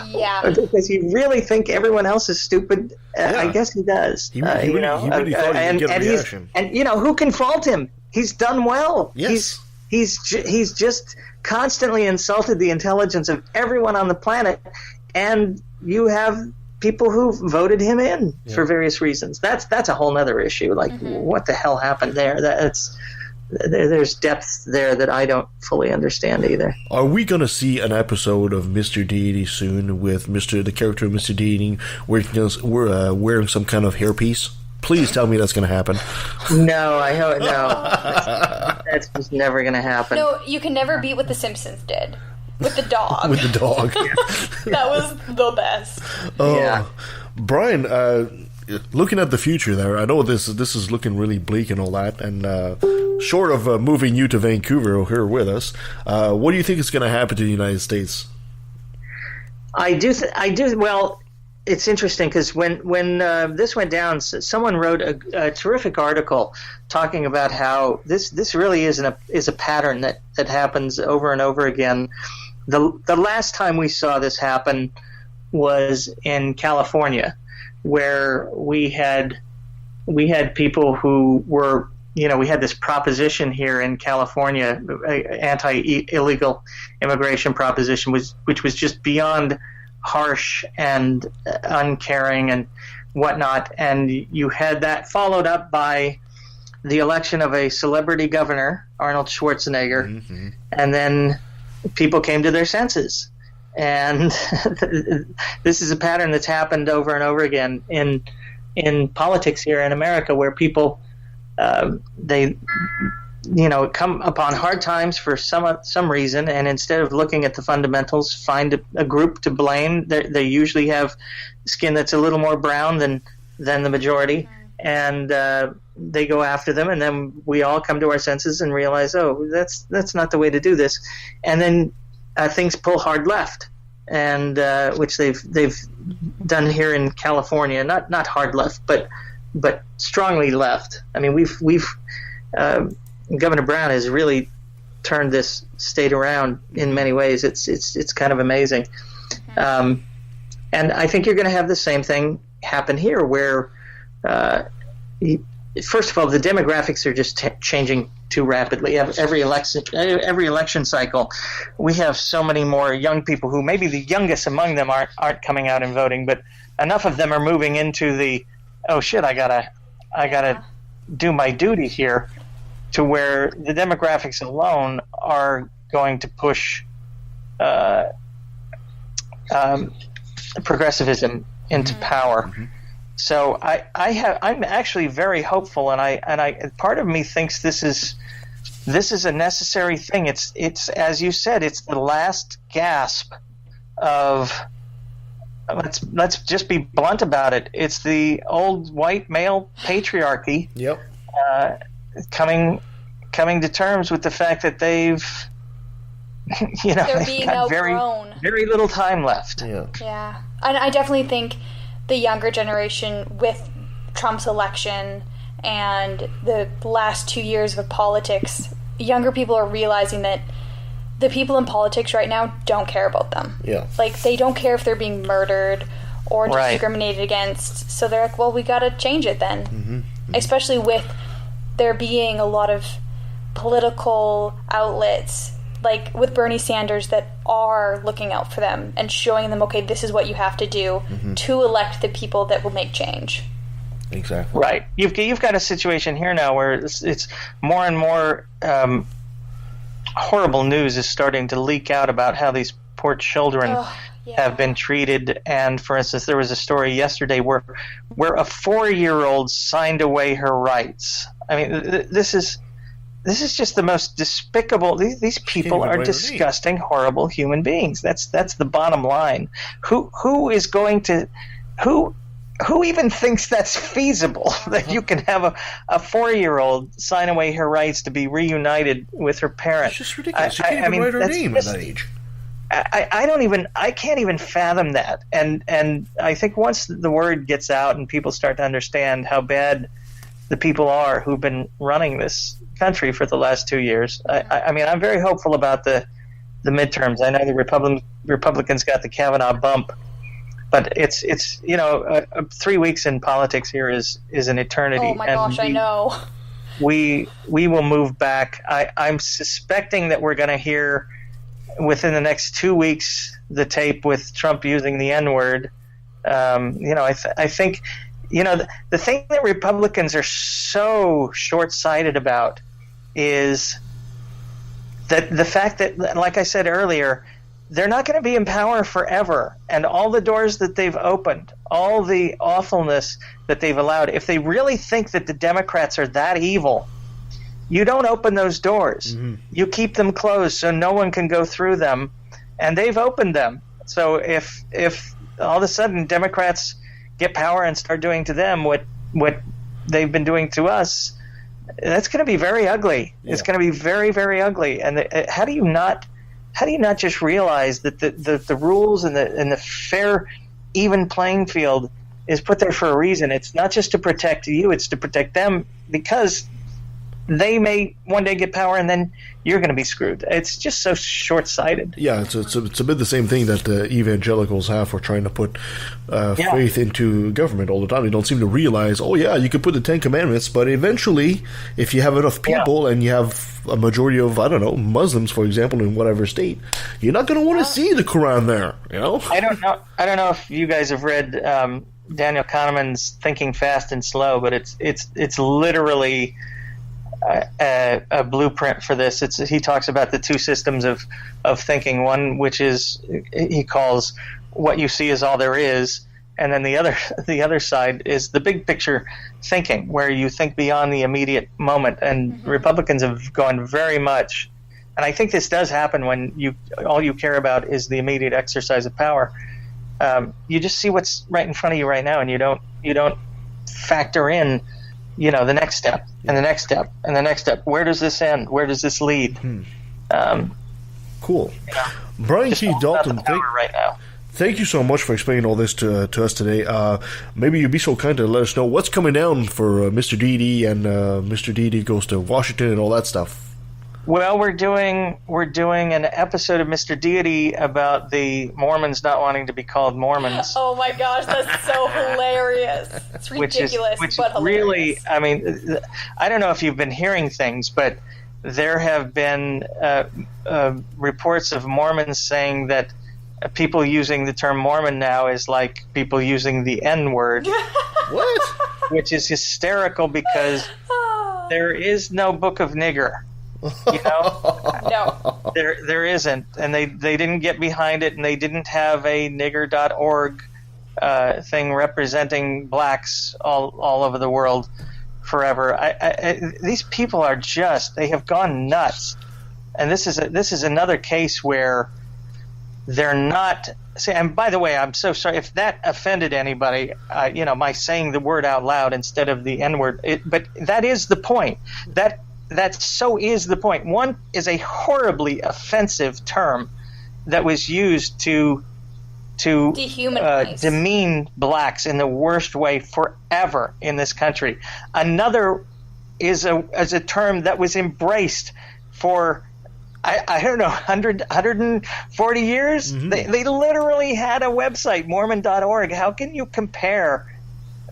Speaker 5: Yeah.
Speaker 21: Does he really think everyone else is stupid? I guess he does.
Speaker 4: He really thought he would get a reaction.
Speaker 21: And who can fault him? He's done well.
Speaker 4: Yes.
Speaker 21: He's just constantly insulted the intelligence of everyone on the planet, and you have people who voted him in for various reasons. That's a whole nother issue. Like, what the hell happened there? There's depth there that I don't fully understand either.
Speaker 4: Are we going to see an episode of Mr. Deity soon with the character of Mr. Deity wearing some kind of hairpiece? Please tell me that's going to happen.
Speaker 21: No, I hope no. That's just never going to happen.
Speaker 5: No, you can never beat what The Simpsons did with the dog.
Speaker 4: With the dog.
Speaker 5: That was the best.
Speaker 4: Oh,
Speaker 21: yeah.
Speaker 4: Brian, looking at the future there, I know this is looking really bleak and all that, and short of moving you to Vancouver here with us, what do you think is going to happen to the United States?
Speaker 21: I do. Well, it's interesting because when this went down, someone wrote a terrific article talking about how this really is a pattern that happens over and over again. The last time we saw this happen was in California, where we had people who were, we had this proposition here in California, anti-illegal immigration proposition, which was just beyond harsh and uncaring and whatnot. And you had that followed up by the election of a celebrity governor, Arnold Schwarzenegger, and then people came to their senses. And this is a pattern that's happened over and over again in politics here in America, where people they come upon hard times for some reason, and instead of looking at the fundamentals, find a group to blame. They usually have skin that's a little more brown than the majority, and they go after them, and then we all come to our senses and realize, oh, that's not the way to do this, and then things pull hard left, and which they've done here in California, not hard left, but strongly left. I mean, we've Governor Brown has really turned this state around in many ways. It's kind of amazing, and I think you're going to have the same thing happen here, where first of all, the demographics are just changing too rapidly. Every election cycle, we have so many more young people who maybe the youngest among them aren't coming out and voting, but enough of them are moving into the, oh shit, I gotta do my duty here, to where the demographics alone are going to push progressivism into power. So I'm actually very hopeful, and I part of me thinks this is a necessary thing. It's as you said, it's the last gasp of, let's just be blunt about it. It's the old white male patriarchy.
Speaker 4: Yep.
Speaker 21: Coming to terms with the fact that they've,
Speaker 5: they're being
Speaker 21: got
Speaker 5: outgrown.
Speaker 21: very little time left.
Speaker 5: Yeah. And I definitely think the younger generation, with Trump's election and the last 2 years of politics, younger people are realizing that the people in politics right now don't care about them.
Speaker 4: Yeah.
Speaker 5: Like, they don't care if they're being murdered or
Speaker 21: Right.
Speaker 5: discriminated against. So they're like, well, we got to change it then.
Speaker 4: Mm-hmm.
Speaker 5: Especially with there being a lot of political outlets, like with Bernie Sanders, that are looking out for them and showing them, okay, this is what you have to do to elect the people that will make change.
Speaker 4: Exactly.
Speaker 21: Right. You've got a situation here now where it's more and more horrible news is starting to leak out about how these poor children have been treated. And for instance, there was a story yesterday where a 4-year-old signed away her rights. I mean, this is just the most despicable. These people are disgusting, horrible human beings. That's the bottom line. Who is going to who even thinks that's feasible, that you can have a 4-year-old sign away her rights to be reunited with her parent?
Speaker 4: It's just ridiculous. You can't even write her name at that age.
Speaker 21: I can't even fathom that. And I think once the word gets out and people start to understand how bad the people are who've been running this country for the last 2 years, I mean, I'm very hopeful about the midterms. I know the Republicans got the Kavanaugh bump, but it's 3 weeks in politics here is an eternity.
Speaker 5: Oh my gosh, I know.
Speaker 21: We will move back. I'm suspecting that we're going to hear within the next 2 weeks the tape with Trump using the N-word. I think the thing that Republicans are so short-sighted about is that the fact that, like I said earlier, they're not going to be in power forever, and all the doors that they've opened, all the awfulness that they've allowed, if they really think that the Democrats are that evil, you don't open those doors.
Speaker 4: Mm-hmm.
Speaker 21: You keep them closed so no one can go through them, and they've opened them. So if all of a sudden Democrats get power and start doing to them what they've been doing to us, that's going to be very ugly. Yeah. It's going to be very, very ugly. And how do you not just realize that the rules and the fair, even playing field is put there for a reason? It's not just to protect you; it's to protect them, because they may one day get power and then you're going to be screwed. It's just so short-sighted.
Speaker 4: Yeah, it's a bit the same thing that evangelicals have for trying to put faith into government all the time. They don't seem to realize, you could put the 10 Commandments, but eventually, if you have enough people and you have a majority of, Muslims, for example, in whatever state, you're not going to want to see the Quran there,
Speaker 21: I don't know if you guys have read Daniel Kahneman's Thinking Fast and Slow, but it's literally a blueprint for this. He talks about the two systems of thinking. One, which is he calls what you see is all there is, and then the other side is the big picture thinking, where you think beyond the immediate moment. And Republicans have gone very much, and I think this does happen when all you care about is the immediate exercise of power. You just see what's right in front of you right now, and you don't factor in the next step and the next step and the next step. Where does this end? Where does this lead?
Speaker 4: Cool. Brian T. Dalton,
Speaker 21: right
Speaker 4: thank you so much for explaining all this to us today. Maybe you'd be so kind to let us know what's coming down for Mr. Deity and Mr. Deity Goes to Washington and all that stuff.
Speaker 21: Well, we're doing an episode of Mr. Deity about the Mormons not wanting to be called Mormons.
Speaker 5: Oh my gosh, that's so hilarious! It's ridiculous,
Speaker 21: which
Speaker 5: but hilarious.
Speaker 21: Really, I mean, I don't know if you've been hearing things, but there have been reports of Mormons saying that people using the term Mormon now is like people using the N-word.
Speaker 4: What?
Speaker 21: Which is hysterical, because there is no book of nigger.
Speaker 5: No,
Speaker 21: there isn't, and they didn't get behind it, and they didn't have a nigger.org thing representing blacks all over the world forever. These people are they have gone nuts, and this is another case where they're not. And by the way, I'm so sorry if that offended anybody. My saying the word out loud instead of the N-word. But that is the point. That so is the point. One is a horribly offensive term that was used to
Speaker 5: dehumanize,
Speaker 21: demean blacks in the worst way forever in this country. Another is a term that was embraced for I don't know 140 years. Mm-hmm. They literally had a website, Mormon.org. How can you compare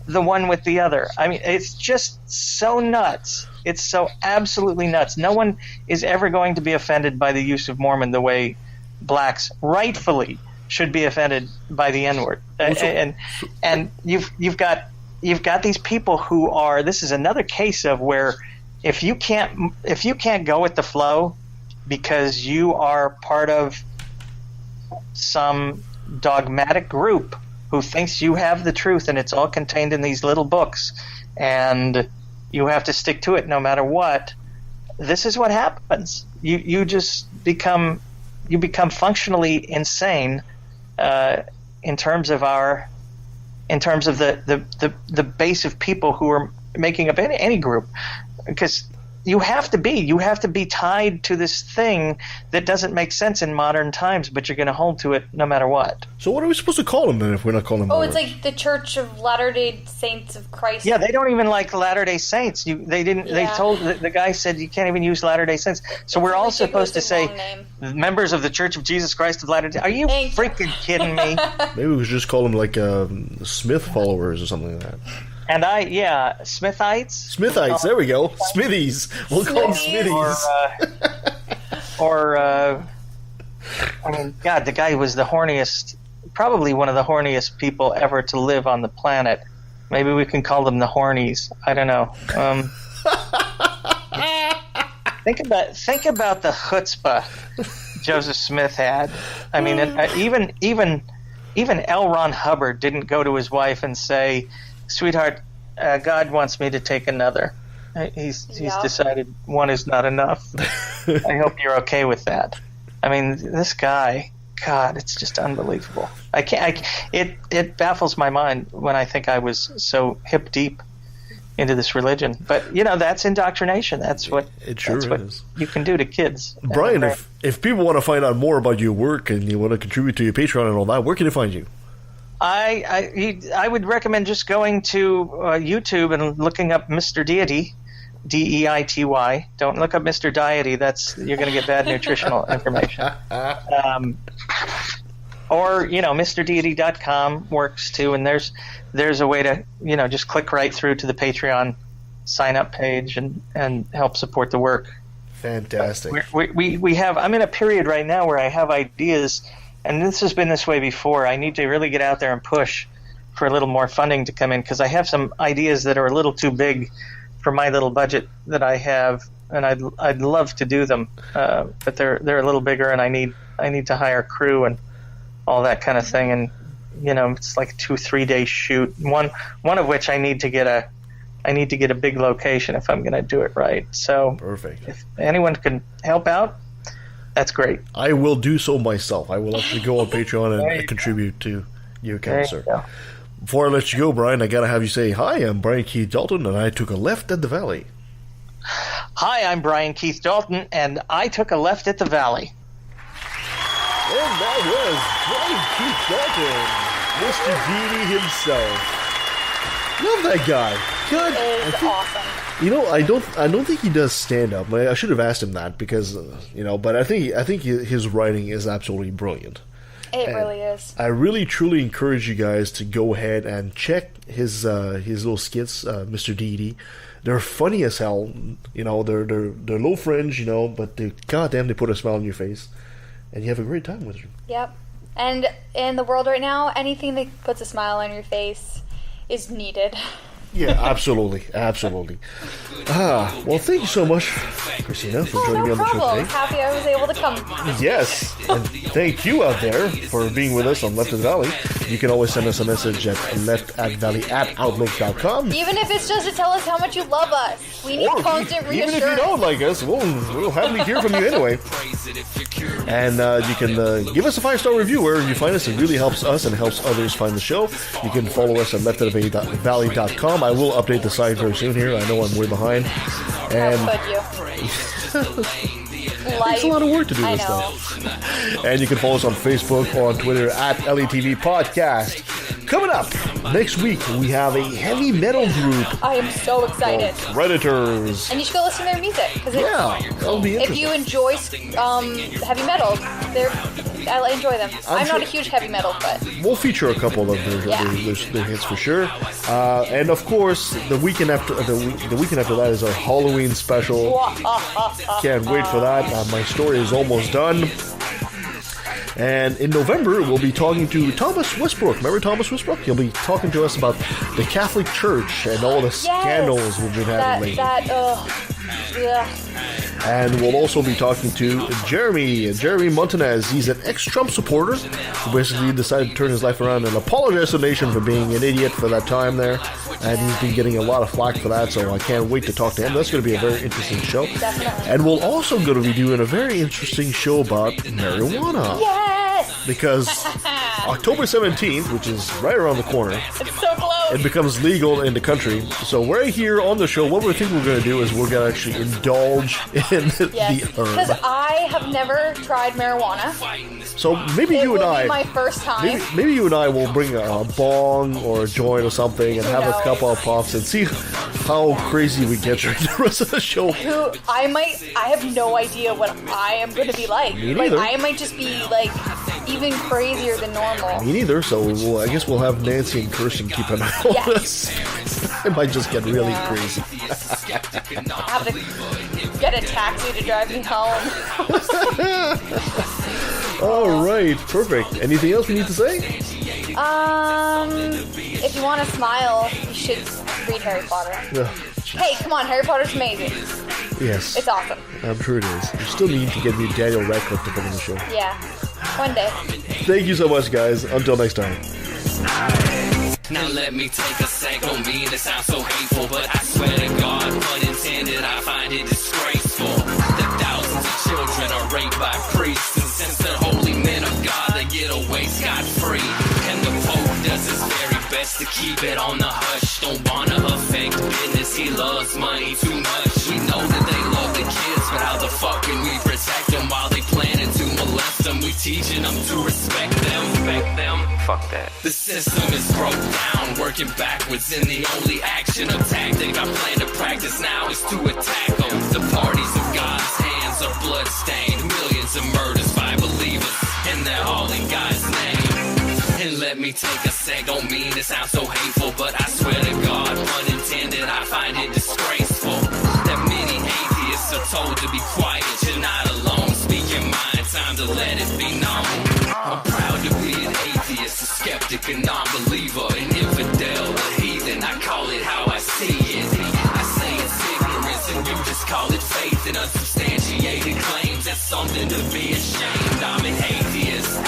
Speaker 21: the one with the other? I mean, it's just so nuts. It's so absolutely nuts. No one is ever going to be offended by the use of Mormon the way blacks rightfully should be offended by the N-word. And you've got these people who are. This is another case of where if you can't go with the flow because you are part of some dogmatic group who thinks you have the truth and it's all contained in these little books and you have to stick to it no matter what, this is what happens. You just become functionally insane in terms of the base of people who are making up any group, because you have to be tied to this thing that doesn't make sense in modern times, but you're going to hold to it no matter what.
Speaker 4: So what are we supposed to call them then if we're not calling them
Speaker 5: Mormons? It's like the Church of Latter-day Saints of Christ.
Speaker 21: Yeah, they don't even like Latter-day Saints. They told the guy said you can't even use Latter-day Saints. So we're all supposed to say members of the Church of Jesus Christ of Latter-day. Are you freaking kidding me?
Speaker 4: Maybe we should just call them like Smith followers or something like that.
Speaker 21: And Smithites.
Speaker 4: Smithites, there we go. Smithies. We'll call them Smithies.
Speaker 21: I mean, God, the guy was the horniest, probably one of the horniest people ever to live on the planet. Maybe we can call them the Hornies. I don't know. Think about the chutzpah Joseph Smith had. I mean, even L. Ron Hubbard didn't go to his wife and say, "Sweetheart, God wants me to take another. He's decided one is not enough. I hope you're okay with that." I mean, this guy, God, it's just unbelievable. It baffles my mind when I think I was so hip deep into this religion. But that's indoctrination. That's what you can do to kids.
Speaker 4: Brian, if people want to find out more about your work and you want to contribute to your Patreon and all that, where can they find you?
Speaker 21: I would recommend just going to YouTube and looking up Mr. Deity, Deity. Don't look up Mr. Diety. You're going to get bad nutritional information. Or MrDeity.com works too, and there's a way to just click right through to the Patreon sign up page and help support the work.
Speaker 4: Fantastic.
Speaker 21: We have. I'm in a period right now where I have ideas. And this has been this way before. I need to really get out there and push for a little more funding to come in, because I have some ideas that are a little too big for my little budget that I have, and I'd love to do them, but they're a little bigger, and I need to hire crew and all that kind of thing, and it's like a 2-3 day shoot. One of which I need to get a big location if I'm going to do it right. So
Speaker 4: perfect.
Speaker 21: If anyone can help out, that's great.
Speaker 4: I will do so myself. I will actually go on Patreon and contribute to your account, sir. Before I let you go, Brian, I gotta have you say, "Hi, I'm Brian Keith Dalton, and I took a left at the Valley."
Speaker 21: Hi, I'm Brian Keith Dalton, and I took a left at the Valley.
Speaker 4: And that was Brian Keith Dalton, Mr. Deity himself. Love that guy. God,
Speaker 5: awesome.
Speaker 4: I don't think he does stand up. I should have asked him that because but I think his writing is absolutely brilliant.
Speaker 5: It really is.
Speaker 4: I really truly encourage you guys to go ahead and check his little skits, Mr. Deity. They're funny as hell. They're low fringe, but goddamn, they put a smile on your face, and you have a great time with them.
Speaker 5: Yep. And in the world right now, anything that puts a smile on your face is needed.
Speaker 4: Yeah, absolutely. Well, thank you so much, Christina, for joining me on the show today.
Speaker 5: Happy I was able to come.
Speaker 4: Yes, and thank you out there for being with us on Left at the Valley. You can always send us a message at leftatvalley@outlook.com.
Speaker 5: Even if it's just to tell us how much you love us. We need constant reassurance.
Speaker 4: Even if you don't like us, we'll happily hear from you anyway. And you can give us a 5-star review wherever you find us. It really helps us and helps others find the show. You can follow us at leftatvalley.com. I will update the site very soon here. I know I'm way behind. And
Speaker 5: how could you?
Speaker 4: It's a lot of work to do this stuff. And you can follow us on Facebook or on Twitter at LETV Podcast. Coming up next week, we have a heavy metal group.
Speaker 5: I am so excited.
Speaker 4: Predators.
Speaker 5: And you should go listen to their music.
Speaker 4: That'll be interesting.
Speaker 5: If you enjoy heavy metal, I enjoy them. I'm not a huge heavy metal, but
Speaker 4: we'll feature a couple of their hits for sure. And of course, the weekend after that is our Halloween special. Can't wait for that. My story is almost done. And in November, we'll be talking to Thomas Westbrook. Remember Thomas Westbrook? He'll be talking to us about the Catholic Church and all the scandals we've been having lately. And we'll also be talking to Jeremy Montanez. He's an ex-Trump supporter who basically decided to turn his life around and apologize to the nation for being an idiot for that time there. And he's been getting a lot of flack for that, so I can't wait to talk to him. That's going to be a very interesting show.
Speaker 5: Definitely.
Speaker 4: And we're also going to be doing a very interesting show about marijuana.
Speaker 5: Yes!
Speaker 4: Because October 17th, which is right around the corner,
Speaker 5: it's so close.
Speaker 4: It becomes legal in the country. So right here on the show, what we think we're going to do is we're going to actually indulge in the herb.
Speaker 5: Because I have never tried marijuana.
Speaker 4: So maybe you and I,
Speaker 5: it will be my first time.
Speaker 4: Maybe you and I will bring a bong or a joint or something and have a couple of puffs and see how crazy we get during the rest of the show.
Speaker 5: I have no idea what I am going to be like.
Speaker 4: Me neither.
Speaker 5: I might just be even crazier than normal.
Speaker 4: Me neither. So I guess we'll have Nancy and Kirsten keep an eye on this. It might just get really crazy.
Speaker 5: I'll have to get a taxi to drive me home.
Speaker 4: All right, perfect. Anything else we need to say?
Speaker 5: If you want to smile, you should read Harry Potter. Hey, come on, Harry Potter's amazing.
Speaker 4: Yes.
Speaker 5: It's awesome.
Speaker 4: I'm sure it is. You still need to get me Daniel Radcliffe to come on the show.
Speaker 5: Yeah, one day.
Speaker 4: Thank you so much, guys. Until next time.
Speaker 3: Now let me take a sec, don't mean to sound so hateful, but I swear to God, unintended, I find it disgraceful. The thousands of children are raped by priests, and since they're holy men of God, they get away scot-free. And the Pope does his very best to keep it on the hush. Don't wanna affect business, he loves money too much. We know that they love the kids, but how the fuck can we protect them while they planning to molest them? We teaching them to respect them.
Speaker 2: Fuck that.
Speaker 3: The system is broke down, working backwards, and the only action or tactic I plan to practice now is to attack them. The parties of God's hands are bloodstained, millions of murders by believers, and they're all in God's name. And let me take a sec, don't mean to sound so hateful, but I swear to God, unintended, I find it disgraceful that many atheists are told to be quiet. You're not alone, speak your mind, time to let it be known. I'm proud to be an atheist, a skeptic, a non-believer, an infidel, a heathen. I call it how I see it. I say it's ignorance and you just call it faith and unsubstantiated claims. That's something to be ashamed. I'm an atheist.